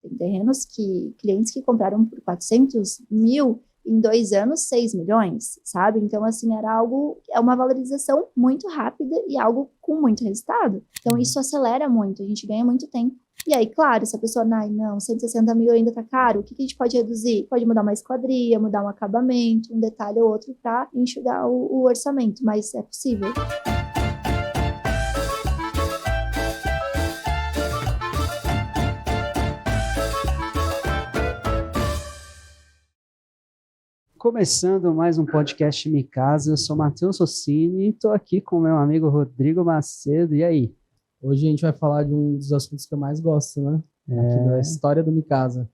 Tem terrenos clientes que compraram por 400 mil, em 2 anos, 6 milhões, sabe? Então, assim, é uma valorização muito rápida e algo com muito resultado. Então, isso acelera muito, a gente ganha muito tempo. E aí, claro, se a pessoa, não, 160 mil ainda tá caro, o que a gente pode reduzir? Pode mudar uma esquadria, mudar um acabamento, um detalhe ou outro para enxugar o orçamento, mas é possível. Começando mais um podcast Me Casa, eu sou Matheus Rossini e estou aqui com meu amigo Rodrigo Macedo. E aí? Hoje a gente vai falar de um dos assuntos que eu mais gosto, né? Aqui da história do Me Casa.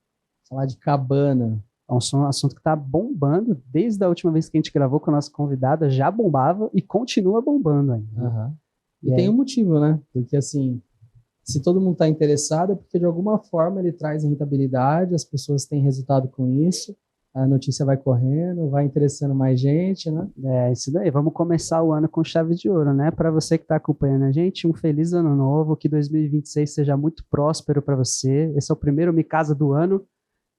Falar de cabana. É um assunto que está bombando. Desde a última vez que a gente gravou com a nossa convidada, já bombava e continua bombando ainda. Uhum. E tem um motivo, né? Porque assim, se todo mundo está interessado, é porque de alguma forma ele traz rentabilidade, as pessoas têm resultado com isso. A notícia vai correndo, vai interessando mais gente, né? É isso daí. Vamos começar o ano com chave de ouro, né? Para você que está acompanhando a gente, um feliz ano novo, que 2026 seja muito próspero para você. Esse é o primeiro Me Casa do ano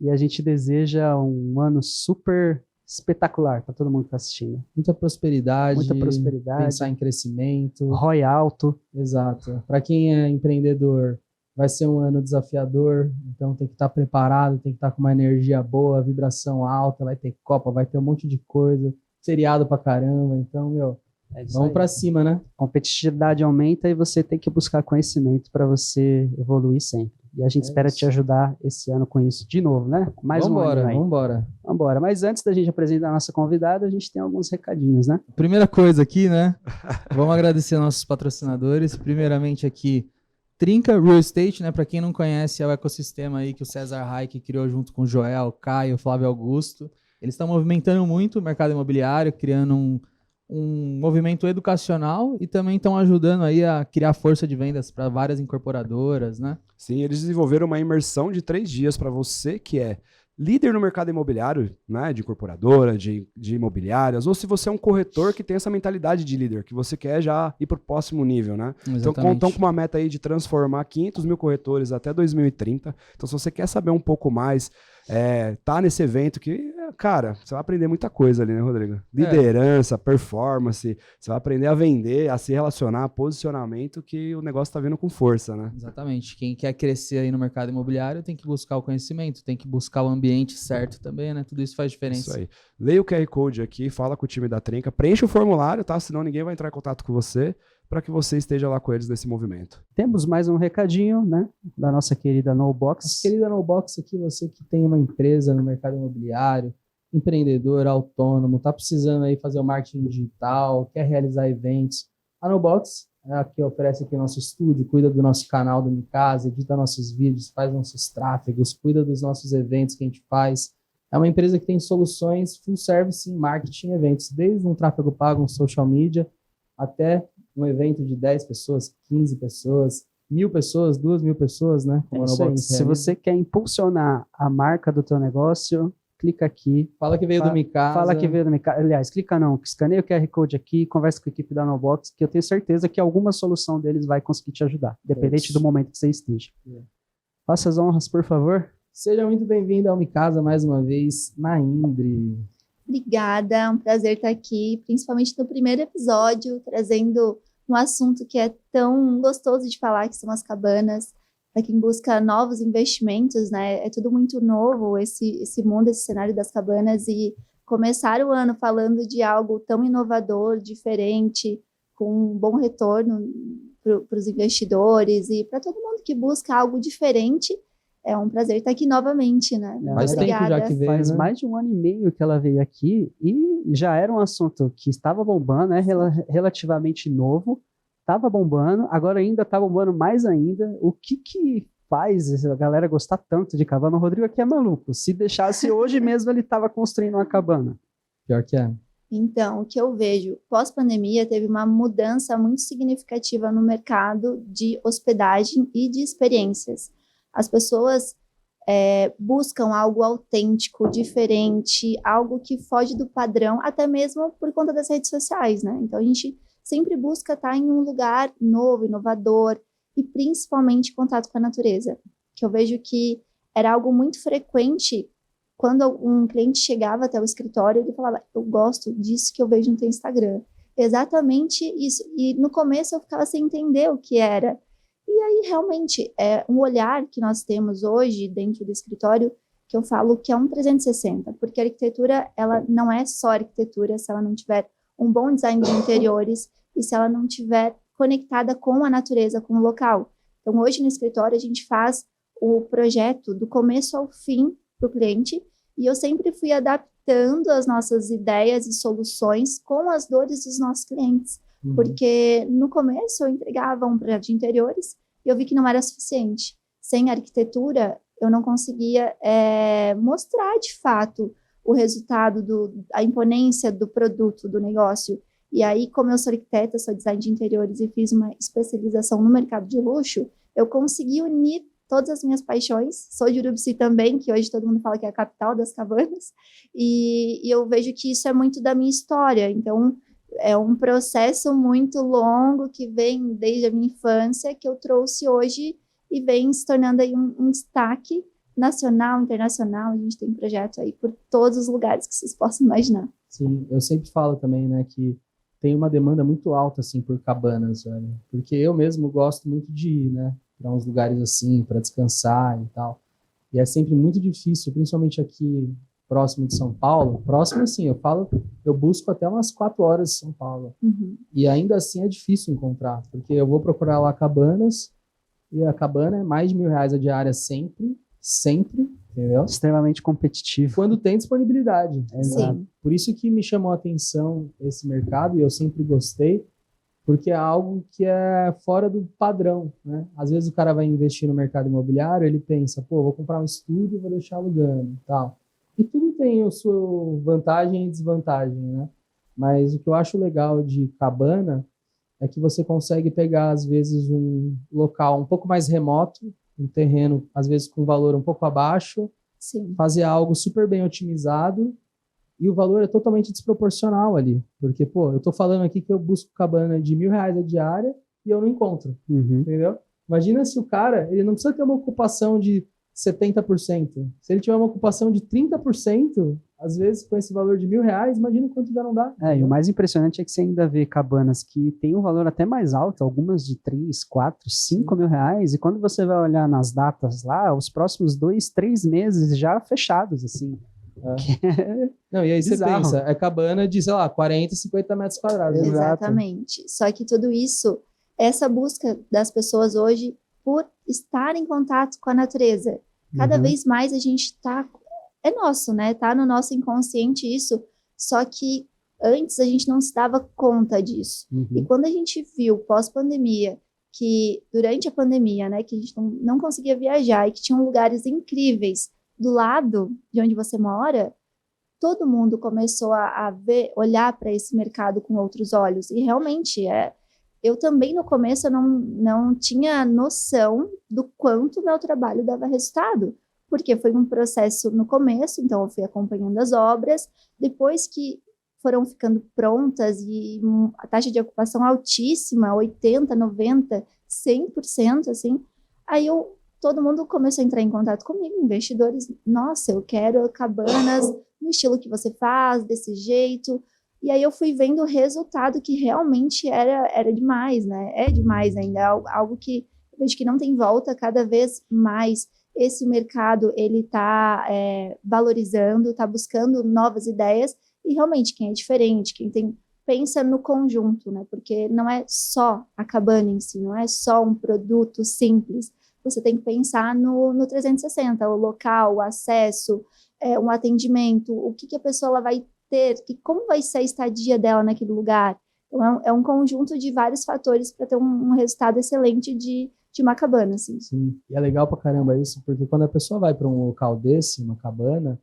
e a gente deseja um ano super espetacular para todo mundo que está assistindo. Muita prosperidade, pensar em crescimento. ROI alto. Exato. Para quem é empreendedor, vai ser um ano desafiador, então tem que estar preparado, tem que estar com uma energia boa, vibração alta, vai ter Copa, vai ter um monte de coisa, feriado pra caramba, então, vamos pra cima, né? A competitividade aumenta e você tem que buscar conhecimento para você evoluir sempre. E a gente espera te ajudar esse ano com isso de novo, né? Vambora. Mas antes da gente apresentar a nossa convidada, a gente tem alguns recadinhos, né? Primeira coisa aqui, né? Vamos agradecer aos nossos patrocinadores. Primeiramente aqui, Trinca Real Estate, né? Para quem não conhece, é o ecossistema aí que o César Hayek criou junto com o Joel, Caio, Flávio Augusto. Eles estão movimentando muito o mercado imobiliário, criando um movimento educacional e também estão ajudando aí a criar força de vendas para várias incorporadoras, né? Sim, eles desenvolveram uma imersão de 3 dias para você que é líder no mercado imobiliário, né, de incorporadora, de imobiliárias, ou se você é um corretor que tem essa mentalidade de líder, que você quer já ir para o próximo nível, né? Exatamente. Então, estão com uma meta aí de transformar 500 mil corretores até 2030. Então, se você quer saber um pouco mais, tá nesse evento que, cara, você vai aprender muita coisa ali, né, Rodrigo? Liderança, performance, você vai aprender a vender, a se relacionar, posicionamento, que o negócio tá vindo com força, né? Exatamente. Quem quer crescer aí no mercado imobiliário tem que buscar o conhecimento, tem que buscar o ambiente certo também, né? Tudo isso faz diferença. Isso aí. Leia o QR Code aqui, fala com o time da Trinca, preencha o formulário, tá? Senão ninguém vai entrar em contato com você, para que você esteja lá com eles nesse movimento. Temos mais um recadinho, né, da nossa querida NoBox. Nossa querida NoBox aqui, você que tem uma empresa no mercado imobiliário, empreendedor, autônomo, está precisando aí fazer o marketing digital, quer realizar eventos. A NoBox é a que oferece aqui o nosso estúdio, cuida do nosso canal do Me Casa, edita nossos vídeos, faz nossos tráfegos, cuida dos nossos eventos que a gente faz. É uma empresa que tem soluções full service em marketing e eventos, desde um tráfego pago, um social media, até um evento de 10 pessoas, 15 pessoas, 1.000 pessoas, 2.000 pessoas, né? Como se você quer impulsionar a marca do teu negócio, clica aqui. Fala que veio do Me Casa. Fala que veio do Me Casa. Aliás, clica não, escaneia o QR Code aqui, conversa com a equipe da NoBox, que eu tenho certeza que alguma solução deles vai conseguir te ajudar, independente do momento que você esteja. Faça as honras, por favor. Seja muito bem-vindo ao Me Casa mais uma vez, Naindre. Obrigada, é um prazer estar aqui, principalmente no primeiro episódio, trazendo um assunto que é tão gostoso de falar, que são as cabanas, para quem busca novos investimentos, né? É tudo muito novo, esse mundo, esse cenário das cabanas, e começar o ano falando de algo tão inovador, diferente, com um bom retorno para os investidores e para todo mundo que busca algo diferente. É um prazer estar aqui novamente, né? Faz tempo já que veio, Faz né? mais de 1 ano e meio que ela veio aqui e já era um assunto que estava bombando, relativamente novo, estava bombando, agora ainda está bombando mais ainda. O que faz a galera gostar tanto de cabana? O Rodrigo aqui é maluco. Se deixasse hoje mesmo, ele estava construindo uma cabana. Pior que é. Então, o que eu vejo, pós-pandemia, teve uma mudança muito significativa no mercado de hospedagem e de experiências. As pessoas buscam algo autêntico, diferente, algo que foge do padrão, até mesmo por conta das redes sociais, né? Então, a gente sempre busca estar em um lugar novo, inovador, e principalmente contato com a natureza. Que eu vejo que era algo muito frequente. Quando um cliente chegava até o escritório, ele falava, eu gosto disso que eu vejo no teu Instagram. Exatamente isso. E no começo eu ficava sem entender o que era. E aí, realmente, é um olhar que nós temos hoje dentro do escritório, que eu falo que é um 360, porque a arquitetura, ela não é só arquitetura se ela não tiver um bom design de interiores e se ela não tiver conectada com a natureza, com o local. Então, hoje no escritório, a gente faz o projeto do começo ao fim para o cliente, e eu sempre fui adaptando as nossas ideias e soluções com as dores dos nossos clientes. Porque no começo eu entregava um projeto de interiores e eu vi que não era suficiente. Sem arquitetura, eu não conseguia mostrar de fato o resultado, a imponência do produto, do negócio. E aí, como eu sou arquiteta, sou design de interiores e fiz uma especialização no mercado de luxo, eu consegui unir todas as minhas paixões. Sou de Urubici também, que hoje todo mundo fala que é a capital das cabanas, e eu vejo que isso é muito da minha história. Então, é um processo muito longo que vem desde a minha infância, que eu trouxe hoje e vem se tornando aí um destaque nacional, internacional. A gente tem projeto aí por todos os lugares que vocês possam imaginar. Sim, eu sempre falo também, né, que tem uma demanda muito alta, assim, por cabanas, velho. Porque eu mesmo gosto muito de ir, né, para uns lugares assim, para descansar e tal. E é sempre muito difícil, principalmente aqui próximo de São Paulo. Próximo, assim, eu busco até umas 4 horas de São Paulo. E ainda assim é difícil encontrar, porque eu vou procurar lá cabanas, e a cabana é mais de R$1.000 a diária sempre, entendeu? Extremamente competitivo. Quando tem disponibilidade. Sim. Por isso que me chamou a atenção esse mercado, e eu sempre gostei, porque é algo que é fora do padrão, né? Às vezes o cara vai investir no mercado imobiliário, ele pensa, pô, vou comprar um estúdio e vou deixar alugando e tal. E tudo tem a sua vantagem e desvantagem, né? Mas o que eu acho legal de cabana é que você consegue pegar, às vezes, um local um pouco mais remoto, um terreno, às vezes, com valor um pouco abaixo, Sim. fazer algo super bem otimizado, e o valor é totalmente desproporcional ali. Porque, pô, eu tô falando aqui que eu busco cabana de R$1.000 a diária e eu não encontro, entendeu? Imagina se o cara, ele não precisa ter uma ocupação de 70%. Se ele tiver uma ocupação de 30%, às vezes com esse valor de R$1.000, imagina quanto já não dá. E o mais impressionante é que você ainda vê cabanas que tem um valor até mais alto, algumas de 3, 4, 5 mil reais, e quando você vai olhar nas datas lá, os próximos 2, 3 meses já fechados, assim. Não, e aí Bizarro. você pensa, é cabana de, sei lá, 40, 50 metros quadrados. Exato. Exatamente. Só que tudo isso, essa busca das pessoas hoje por estar em contato com a natureza. Cada vez mais a gente tá... É nosso, né? Tá no nosso inconsciente isso. Só que antes a gente não se dava conta disso. E quando a gente viu, pós-pandemia, que durante a pandemia, né, que a gente não conseguia viajar e que tinham lugares incríveis do lado de onde você mora, todo mundo começou a olhar para esse mercado com outros olhos. E realmente, eu também no começo eu não tinha noção do quanto o meu trabalho dava resultado, porque foi um processo no começo, então eu fui acompanhando as obras, depois que foram ficando prontas e a taxa de ocupação altíssima, 80%, 90%, 100%, assim, aí todo mundo começou a entrar em contato comigo, investidores, nossa, eu quero cabanas no estilo que você faz, desse jeito. E aí eu fui vendo o resultado que realmente era demais, né? É demais ainda, é algo que eu vejo que não tem volta cada vez mais. Esse mercado, ele está valorizando, está buscando novas ideias, e realmente quem é diferente, pensa no conjunto, né? Porque não é só a cabana em si, não é só um produto simples. Você tem que pensar no 360, o local, o acesso, um atendimento, o que a pessoa ela vai ter, como vai ser a estadia dela naquele lugar. Então, é um conjunto de vários fatores para ter um resultado excelente de uma cabana, assim. Sim, e é legal pra caramba isso, porque quando a pessoa vai para um local desse, uma cabana,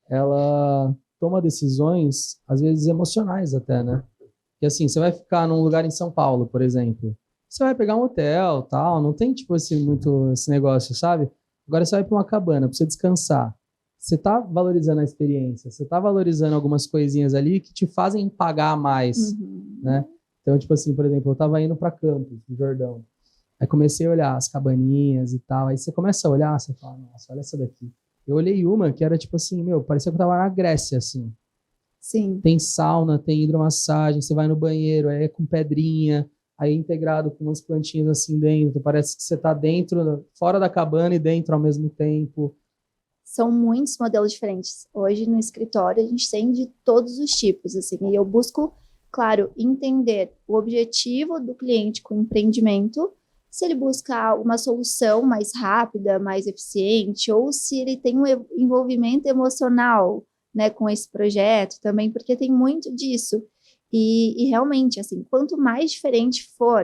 ela toma decisões, às vezes emocionais até, né? Porque assim, você vai ficar num lugar em São Paulo, por exemplo, você vai pegar um hotel, tal, não tem tipo muito esse negócio, sabe? Agora você vai para uma cabana para você descansar. Você tá valorizando a experiência, você tá valorizando algumas coisinhas ali que te fazem pagar mais, né? Então, tipo assim, por exemplo, eu tava indo para Campos, no Jordão. Aí comecei a olhar as cabaninhas e tal. Aí você começa a olhar, você fala, nossa, olha essa daqui. Eu olhei uma que era tipo assim, parecia que eu tava na Grécia, assim. Sim. Tem sauna, tem hidromassagem, você vai no banheiro, aí é com pedrinha, aí é integrado com umas plantinhas assim dentro. Parece que você tá dentro, fora da cabana e dentro ao mesmo tempo. São muitos modelos diferentes. Hoje no escritório a gente tem de todos os tipos, assim, e eu busco, claro, entender o objetivo do cliente com o empreendimento, se ele busca uma solução mais rápida, mais eficiente, ou se ele tem um envolvimento emocional, né, com esse projeto também, porque tem muito disso. E realmente, assim, quanto mais diferente for,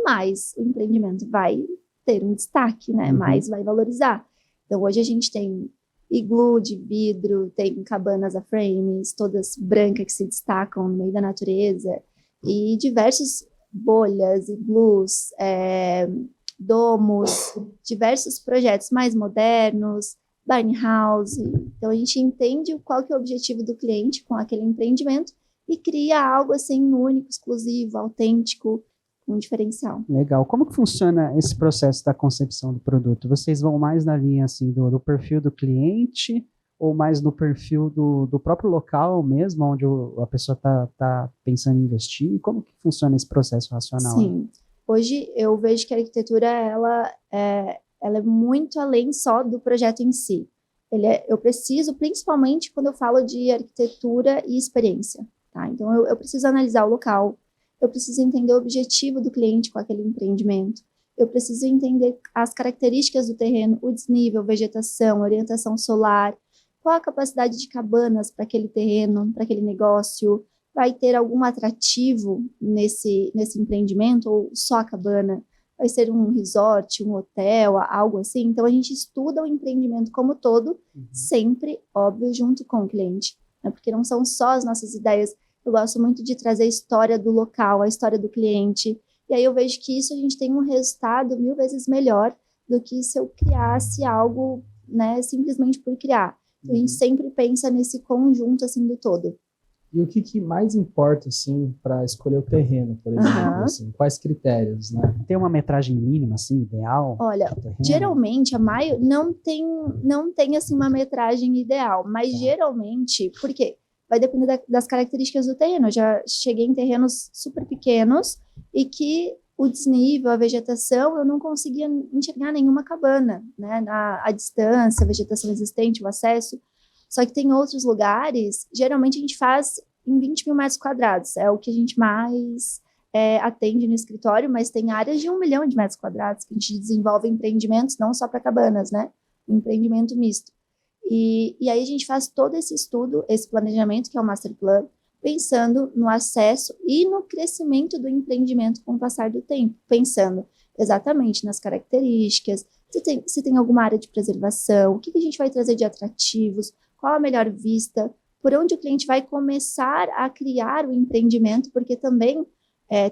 mais o empreendimento vai ter um destaque, né, mais vai valorizar. Então, hoje a gente tem iglu de vidro, tem cabanas a frames, todas brancas que se destacam no meio da natureza, e diversas bolhas, iglus, domos, diversos projetos mais modernos, barn house. Então, a gente entende qual que é o objetivo do cliente com aquele empreendimento e cria algo assim único, exclusivo, autêntico, um diferencial. Legal. Como que funciona esse processo da concepção do produto? Vocês vão mais na linha assim do perfil do cliente ou mais no perfil do próprio local mesmo, onde a pessoa tá pensando em investir? Como que funciona esse processo racional? Sim. Hoje eu vejo que a arquitetura ela é muito além só do projeto em si. Eu preciso, principalmente quando eu falo de arquitetura e experiência, tá? Então eu preciso analisar o local, eu preciso entender o objetivo do cliente com aquele empreendimento, eu preciso entender as características do terreno, o desnível, vegetação, orientação solar, qual a capacidade de cabanas para aquele terreno, para aquele negócio, vai ter algum atrativo nesse empreendimento ou só a cabana? Vai ser um resort, um hotel, algo assim? Então, a gente estuda o empreendimento como todo, sempre, óbvio, junto com o cliente, né? Porque não são só as nossas ideias. Eu gosto muito de trazer a história do local, a história do cliente, e aí eu vejo que isso a gente tem um resultado 1000 vezes melhor do que se eu criasse algo, né, simplesmente por criar. Então, a gente sempre pensa nesse conjunto, assim, do todo. E o que mais importa, assim, para escolher o terreno, por exemplo? Assim, quais critérios, né? Tem uma metragem mínima, assim, ideal? Olha, geralmente, não tem, assim, uma metragem ideal, mas geralmente, por quê? Vai depender das características do terreno. Eu já cheguei em terrenos super pequenos e que o desnível, a vegetação, eu não conseguia enxergar nenhuma cabana, né? A distância, a vegetação existente, o acesso. Só que tem outros lugares, geralmente a gente faz em 20 mil metros quadrados, é o que a gente mais atende no escritório, mas tem áreas de 1 milhão de metros quadrados, que a gente desenvolve empreendimentos não só para cabanas, né? Empreendimento misto. E aí a gente faz todo esse estudo, esse planejamento, que é o Master Plan, pensando no acesso e no crescimento do empreendimento com o passar do tempo, pensando exatamente nas características, se tem alguma área de preservação, o que a gente vai trazer de atrativos, qual a melhor vista, por onde o cliente vai começar a criar o empreendimento, porque também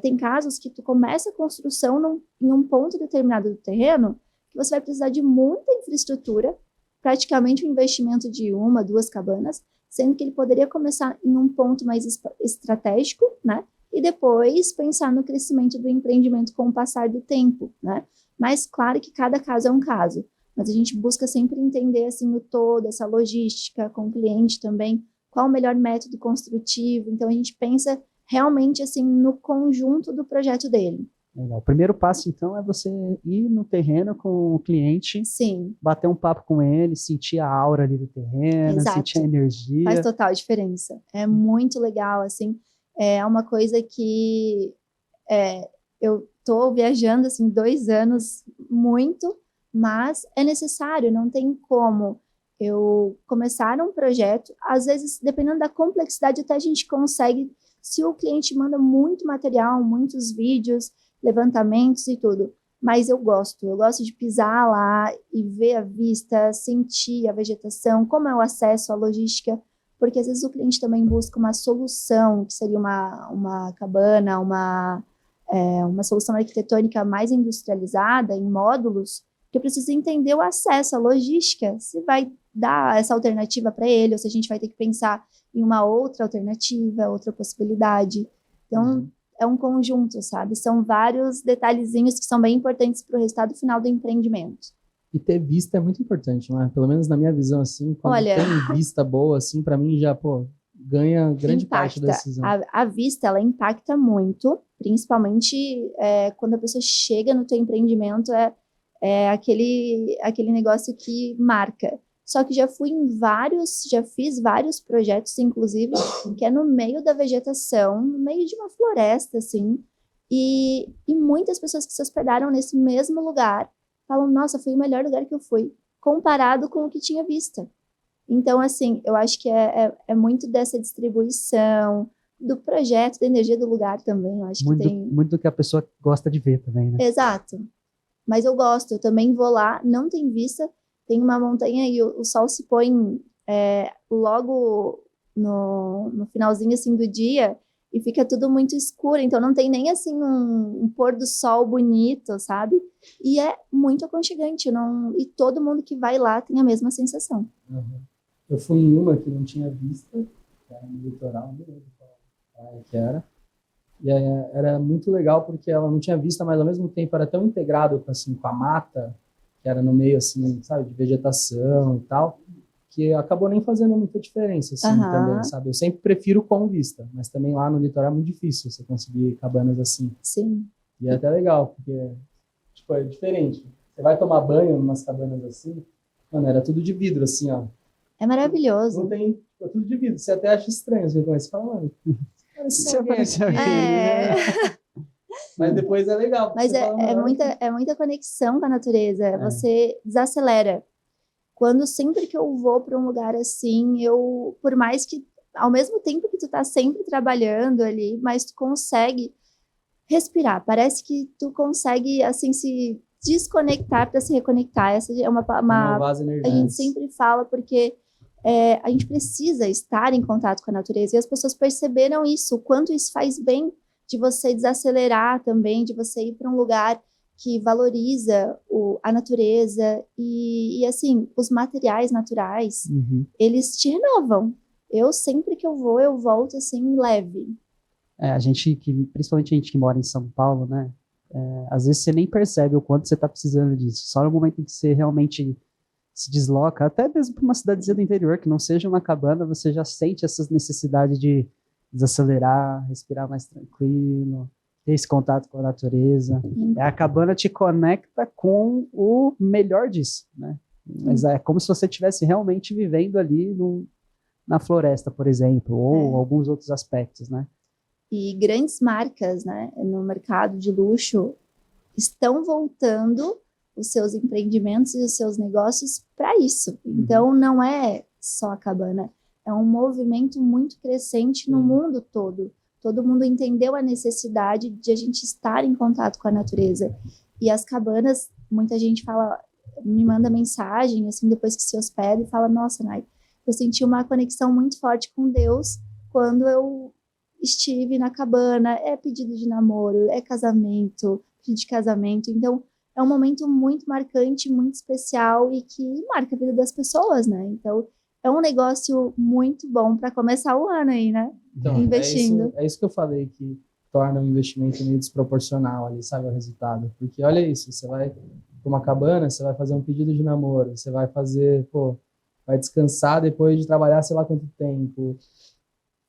tem casos que tu começa a construção em um ponto determinado do terreno, que você vai precisar de muita infraestrutura, praticamente um investimento de 1, 2 cabanas, sendo que ele poderia começar em um ponto mais estratégico, né? E depois pensar no crescimento do empreendimento com o passar do tempo, né? Mas claro que cada caso é um caso, mas a gente busca sempre entender assim o todo, essa logística com o cliente também, qual o melhor método construtivo. Então a gente pensa realmente assim no conjunto do projeto dele. Legal. O primeiro passo, então, é você ir no terreno com o cliente, sim, bater um papo com ele, sentir a aura ali do terreno, exato, sentir a energia. Faz total diferença. É muito legal, assim, é uma coisa que eu tô viajando, assim, 2 anos muito, mas é necessário, não tem como eu começar um projeto, às vezes, dependendo da complexidade, até a gente consegue, se o cliente manda muito material, muitos vídeos, levantamentos e tudo, mas eu gosto de pisar lá e ver a vista, sentir a vegetação, como é o acesso, a logística, porque às vezes o cliente também busca uma solução, que seria uma cabana, uma solução arquitetônica mais industrializada, em módulos, que eu preciso entender o acesso, a logística, se vai dar essa alternativa para ele, ou se a gente vai ter que pensar em uma outra alternativa, outra possibilidade. Então, é um conjunto, sabe? São vários detalhezinhos que são bem importantes para o resultado final do empreendimento. E ter vista é muito importante, não é? Pelo menos na minha visão, assim, quando Olha, tem vista boa, assim, para mim já, pô, ganha grande parte da decisão. A vista, ela impacta muito, principalmente quando a pessoa chega no teu empreendimento, é aquele negócio que marca. Só que já fiz vários projetos, inclusive, que é no meio da vegetação, no meio de uma floresta, assim, e muitas pessoas que se hospedaram nesse mesmo lugar falam, nossa, foi o melhor lugar que eu fui, comparado com o que tinha vista. Então, assim, eu acho que é muito dessa distribuição, do projeto, da energia do lugar também, eu acho Muito, que tem... muito do que a pessoa gosta de ver também, né? Exato. Mas eu gosto, eu também vou lá, não tem vista, tem uma montanha e o sol se põe logo no finalzinho assim do dia e fica tudo muito escuro, então não tem nem assim um pôr do sol bonito, sabe? E é muito aconchegante, e todo mundo que vai lá tem a mesma sensação. Uhum. Eu fui em uma que não tinha vista, que era no litoral, não lembro qual praia que era. E era muito legal porque ela não tinha vista, mas ao mesmo tempo era tão integrado assim, com a mata, que era no meio, assim, sabe, de vegetação e tal, que acabou nem fazendo muita diferença, assim, também, sabe? Eu sempre prefiro com vista, mas também lá no litoral é muito difícil você conseguir cabanas assim. Sim. E é até legal, porque, tipo, é diferente. Você vai tomar banho em umas cabanas assim, mano, era tudo de vidro, assim, ó. É maravilhoso. Não tem, é tudo de vidro. Você até acha estranho, você começa a falar, mano, Se aparecer aqui, alguém, Mas depois é legal. Mas é muita conexão com a natureza, você desacelera. Sempre que eu vou para um lugar assim, por mais que, ao mesmo tempo que tu tá sempre trabalhando ali, mas tu consegue respirar, parece que tu consegue, assim, se desconectar para se reconectar. Essa é uma a gente sempre fala, porque a gente precisa estar em contato com a natureza, e as pessoas perceberam isso, o quanto isso faz bem, de você desacelerar também, de você ir para um lugar que valoriza a natureza e assim, os materiais naturais, eles te renovam. Sempre que eu vou, eu volto assim, leve. Principalmente a gente que mora em São Paulo, né? Às vezes você nem percebe o quanto você está precisando disso. Só no momento em que você realmente se desloca, até mesmo para uma cidadezinha do interior, que não seja uma cabana, você já sente essas necessidades de desacelerar, respirar mais tranquilo, ter esse contato com a natureza. A cabana te conecta com o melhor disso, né? Mas é como se você estivesse realmente vivendo ali na floresta, por exemplo, ou alguns outros aspectos, né? E grandes marcas, né, no mercado de luxo estão voltando os seus empreendimentos e os seus negócios para isso. Então, não é só a cabana, é um movimento muito crescente no mundo todo. Todo mundo entendeu a necessidade de a gente estar em contato com a natureza. E as cabanas, muita gente me manda mensagem, assim, depois que se hospeda, e fala, nossa, Nai, eu senti uma conexão muito forte com Deus quando eu estive na cabana. É pedido de namoro, é casamento, pedido de casamento. Então, é um momento muito marcante, muito especial e que marca a vida das pessoas, né? Então, é um negócio muito bom para começar o ano aí, né? Então, investindo. É isso que eu falei, que torna o investimento meio desproporcional ali, sabe, o resultado. Porque olha isso, você vai para uma cabana, você vai fazer um pedido de namoro, você vai fazer, vai descansar depois de trabalhar sei lá quanto tempo.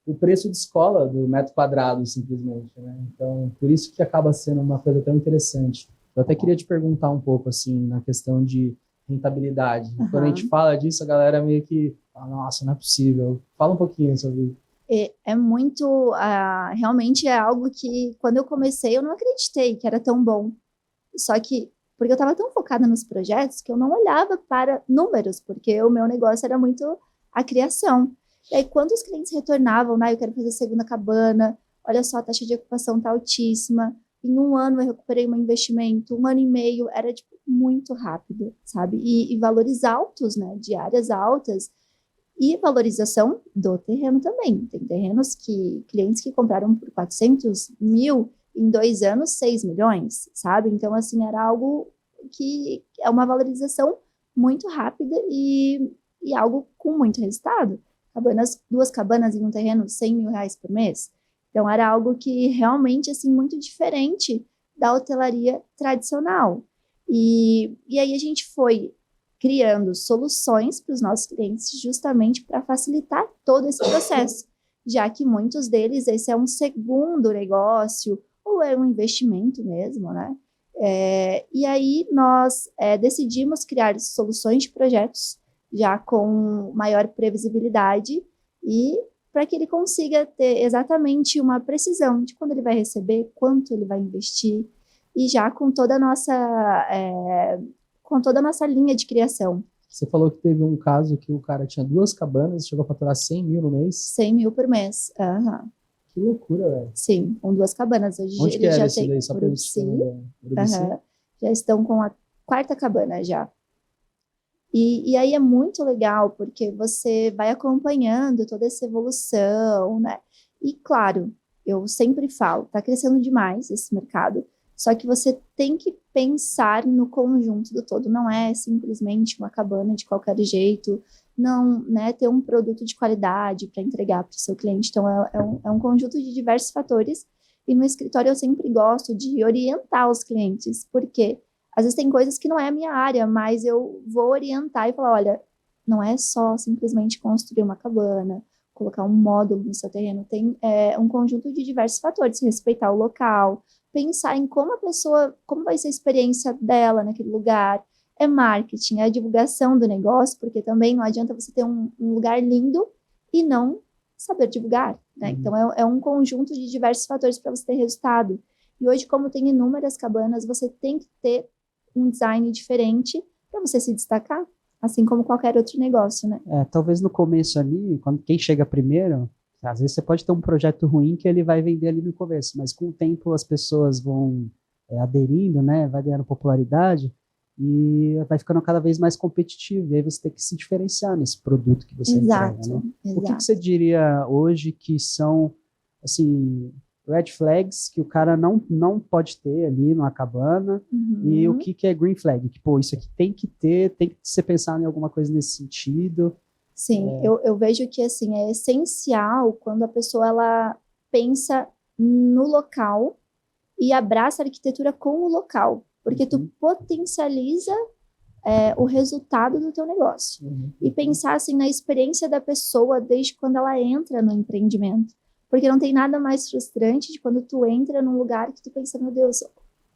O preço de escola do metro quadrado, simplesmente, né? Então, por isso que acaba sendo uma coisa tão interessante. Eu até queria te perguntar um pouco, assim, na questão de rentabilidade. Quando a gente fala disso, a galera meio que fala, nossa, não é possível. Fala um pouquinho sobre isso. É muito, realmente é algo que, quando eu comecei, eu não acreditei que era tão bom. Só que, porque eu estava tão focada nos projetos, que eu não olhava para números, porque o meu negócio era muito a criação. E aí, quando os clientes retornavam, eu quero fazer a segunda cabana, olha só, a taxa de ocupação está altíssima, em um ano eu recuperei meu investimento, 1 ano e meio, era, tipo, muito rápido, sabe? E valores altos, né? De áreas altas, e valorização do terreno também. Tem clientes que compraram por 400 mil, em 2 anos, 6 milhões, sabe? Então, assim, era algo que é uma valorização muito rápida e algo com muito resultado. 2 cabanas em um terreno, R$100 mil por mês. Então, era algo que realmente, assim, muito diferente da hotelaria tradicional. E aí a gente foi criando soluções para os nossos clientes justamente para facilitar todo esse processo, já que muitos deles, esse é um segundo negócio, ou é um investimento mesmo, né? E aí nós decidimos criar soluções de projetos já com maior previsibilidade e para que ele consiga ter exatamente uma precisão de quando ele vai receber, quanto ele vai investir, e já com toda a nossa linha de criação. Você falou que teve um caso que o cara tinha 2 cabanas, chegou a faturar 100 mil no mês. 100 mil por mês. Uhum. Que loucura, velho. Sim, com 2 cabanas. Hoje Onde que ele era já esse tem daí? Só pra gente ter uma ideia. Uhum. Já estão com a 4ª cabana já. E aí é muito legal, porque você vai acompanhando toda essa evolução, né? E claro, eu sempre falo, tá crescendo demais esse mercado, só que você tem que pensar no conjunto do todo, não é simplesmente uma cabana de qualquer jeito, não, né, ter um produto de qualidade para entregar para o seu cliente. Então, é um conjunto de diversos fatores, e no escritório eu sempre gosto de orientar os clientes, porque às vezes tem coisas que não é a minha área, mas eu vou orientar e falar, olha, não é só simplesmente construir uma cabana, colocar um módulo no seu terreno, tem um conjunto de diversos fatores, respeitar o local, pensar em como vai ser a experiência dela naquele lugar, é marketing, é a divulgação do negócio, porque também não adianta você ter um lugar lindo e não saber divulgar, né? Uhum. Então é um conjunto de diversos fatores para você ter resultado. E hoje, como tem inúmeras cabanas, você tem que ter um design diferente para você se destacar, assim como qualquer outro negócio, né? Talvez no começo ali, quem chega primeiro, às vezes você pode ter um projeto ruim que ele vai vender ali no começo, mas com o tempo as pessoas vão aderindo, né? Vai ganhando popularidade e vai ficando cada vez mais competitivo. E aí você tem que se diferenciar nesse produto que você entrega, né? O que você diria hoje que são, assim, red flags que o cara não pode ter ali numa cabana, e o que é green flag? Que, pô, isso aqui tem que ser pensado em alguma coisa nesse sentido. Sim, eu vejo que, assim, é essencial quando a pessoa, ela pensa no local e abraça a arquitetura com o local, porque tu potencializa o resultado do teu negócio. E pensar, assim, na experiência da pessoa desde quando ela entra no empreendimento. Porque não tem nada mais frustrante de quando tu entra num lugar que tu pensa, meu Deus,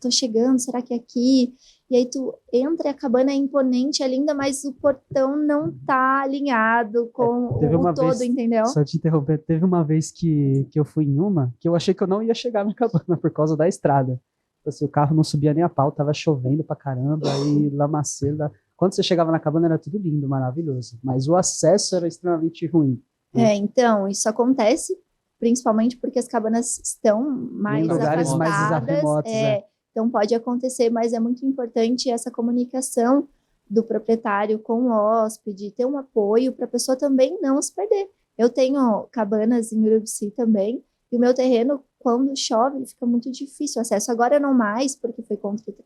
tô chegando, será que é aqui? E aí tu entra e a cabana é imponente, é linda, mas o portão não tá alinhado com o todo, entendeu? Só te interromper, teve uma vez que eu fui em uma, que eu achei que eu não ia chegar na cabana por causa da estrada. Assim, o carro não subia nem a pau, tava chovendo pra caramba, aí lamaceira. Quando você chegava na cabana era tudo lindo, maravilhoso, mas o acesso era extremamente ruim. Então, isso acontece principalmente porque as cabanas estão mais lugares afastadas, mais remotos, então pode acontecer, mas é muito importante essa comunicação do proprietário com o hóspede, ter um apoio para a pessoa também não se perder. Eu tenho cabanas em Urubici também, e o meu terreno, quando chove, ele fica muito difícil o acesso. Agora não mais, porque foi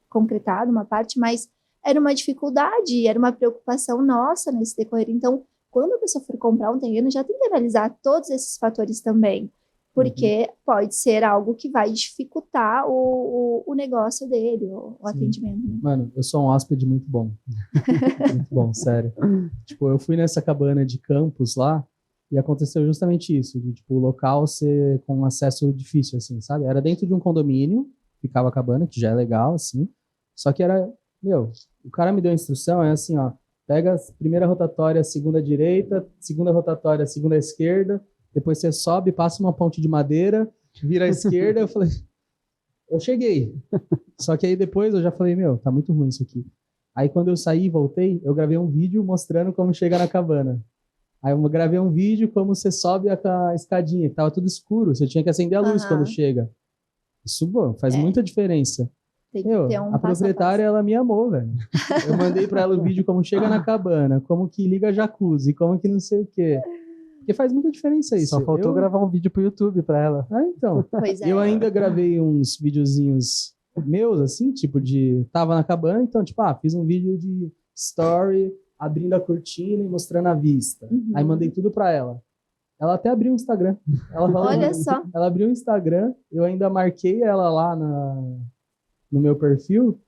concretado uma parte, mas era uma dificuldade, era uma preocupação nossa nesse decorrer. Então, quando a pessoa for comprar um terreno, já tem que analisar todos esses fatores também, porque pode ser algo que vai dificultar o negócio dele, o atendimento. Né? Mano, eu sou um hóspede muito bom. Muito bom, sério. Tipo, eu fui nessa cabana de campos lá e aconteceu justamente isso, de tipo, o local ser com acesso difícil, assim, sabe? Era dentro de um condomínio, ficava a cabana, que já é legal, assim, só que era, o cara me deu a instrução, é assim, ó, pega a primeira rotatória, segunda direita, segunda rotatória, segunda esquerda, depois você sobe, passa uma ponte de madeira, vira à esquerda. Eu falei, eu cheguei. Só que aí depois eu já falei, tá muito ruim isso aqui. Aí quando eu saí e voltei, eu gravei um vídeo mostrando como chega na cabana. Aí eu gravei um vídeo como você sobe a escadinha, que tava tudo escuro, você tinha que acender a luz quando chega. Isso, faz muita diferença. Tem que ter a proprietária, ela me amou, velho. Eu mandei pra ela o vídeo como chega na cabana, como que liga a jacuzzi, como que não sei o quê. Porque faz muita diferença isso. Só faltou gravar um vídeo pro YouTube pra ela. Então. Eu ainda gravei uns videozinhos meus, assim, tipo de... Tava na cabana, então, tipo, fiz um vídeo de story, abrindo a cortina e mostrando a vista. Aí mandei tudo pra ela. Ela até abriu um Instagram. Ela falou, Olha só. ela abriu um Instagram, eu ainda marquei ela lá no meu perfil.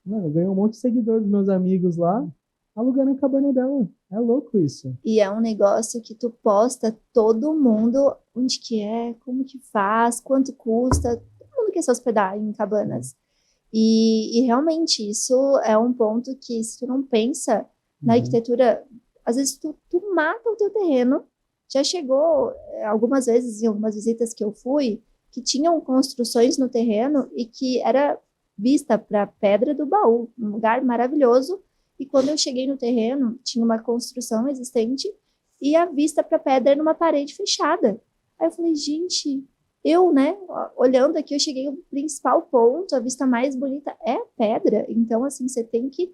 Mano, ganhou um monte de seguidor dos meus amigos lá, alugando a cabana dela. É louco isso. E é um negócio que tu posta todo mundo, onde que é, como que faz, quanto custa, todo mundo quer se hospedar em cabanas. E realmente isso é um ponto que se tu não pensa na arquitetura, às vezes tu mata o teu terreno. Já chegou algumas vezes em algumas visitas que eu fui, que tinham construções no terreno e que era vista para a Pedra do Baú, um lugar maravilhoso. E quando eu cheguei no terreno, tinha uma construção existente e a vista para a pedra era numa parede fechada. Aí eu falei, gente, né, olhando aqui, eu cheguei ao principal ponto, a vista mais bonita é a pedra. Então, assim, você tem que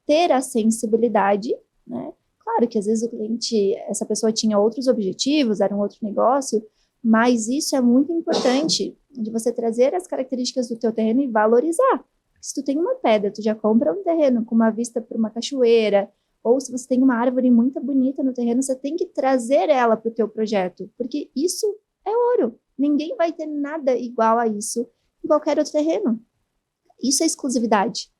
ter a sensibilidade, né? Claro que às vezes o cliente, essa pessoa tinha outros objetivos, era um outro negócio, mas isso é muito importante, de você trazer as características do teu terreno e valorizar. Se tu tem uma pedra, tu já compra um terreno com uma vista para uma cachoeira, ou se você tem uma árvore muito bonita no terreno, você tem que trazer ela para o teu projeto, porque isso é ouro. Ninguém vai ter nada igual a isso em qualquer outro terreno. Isso é exclusividade,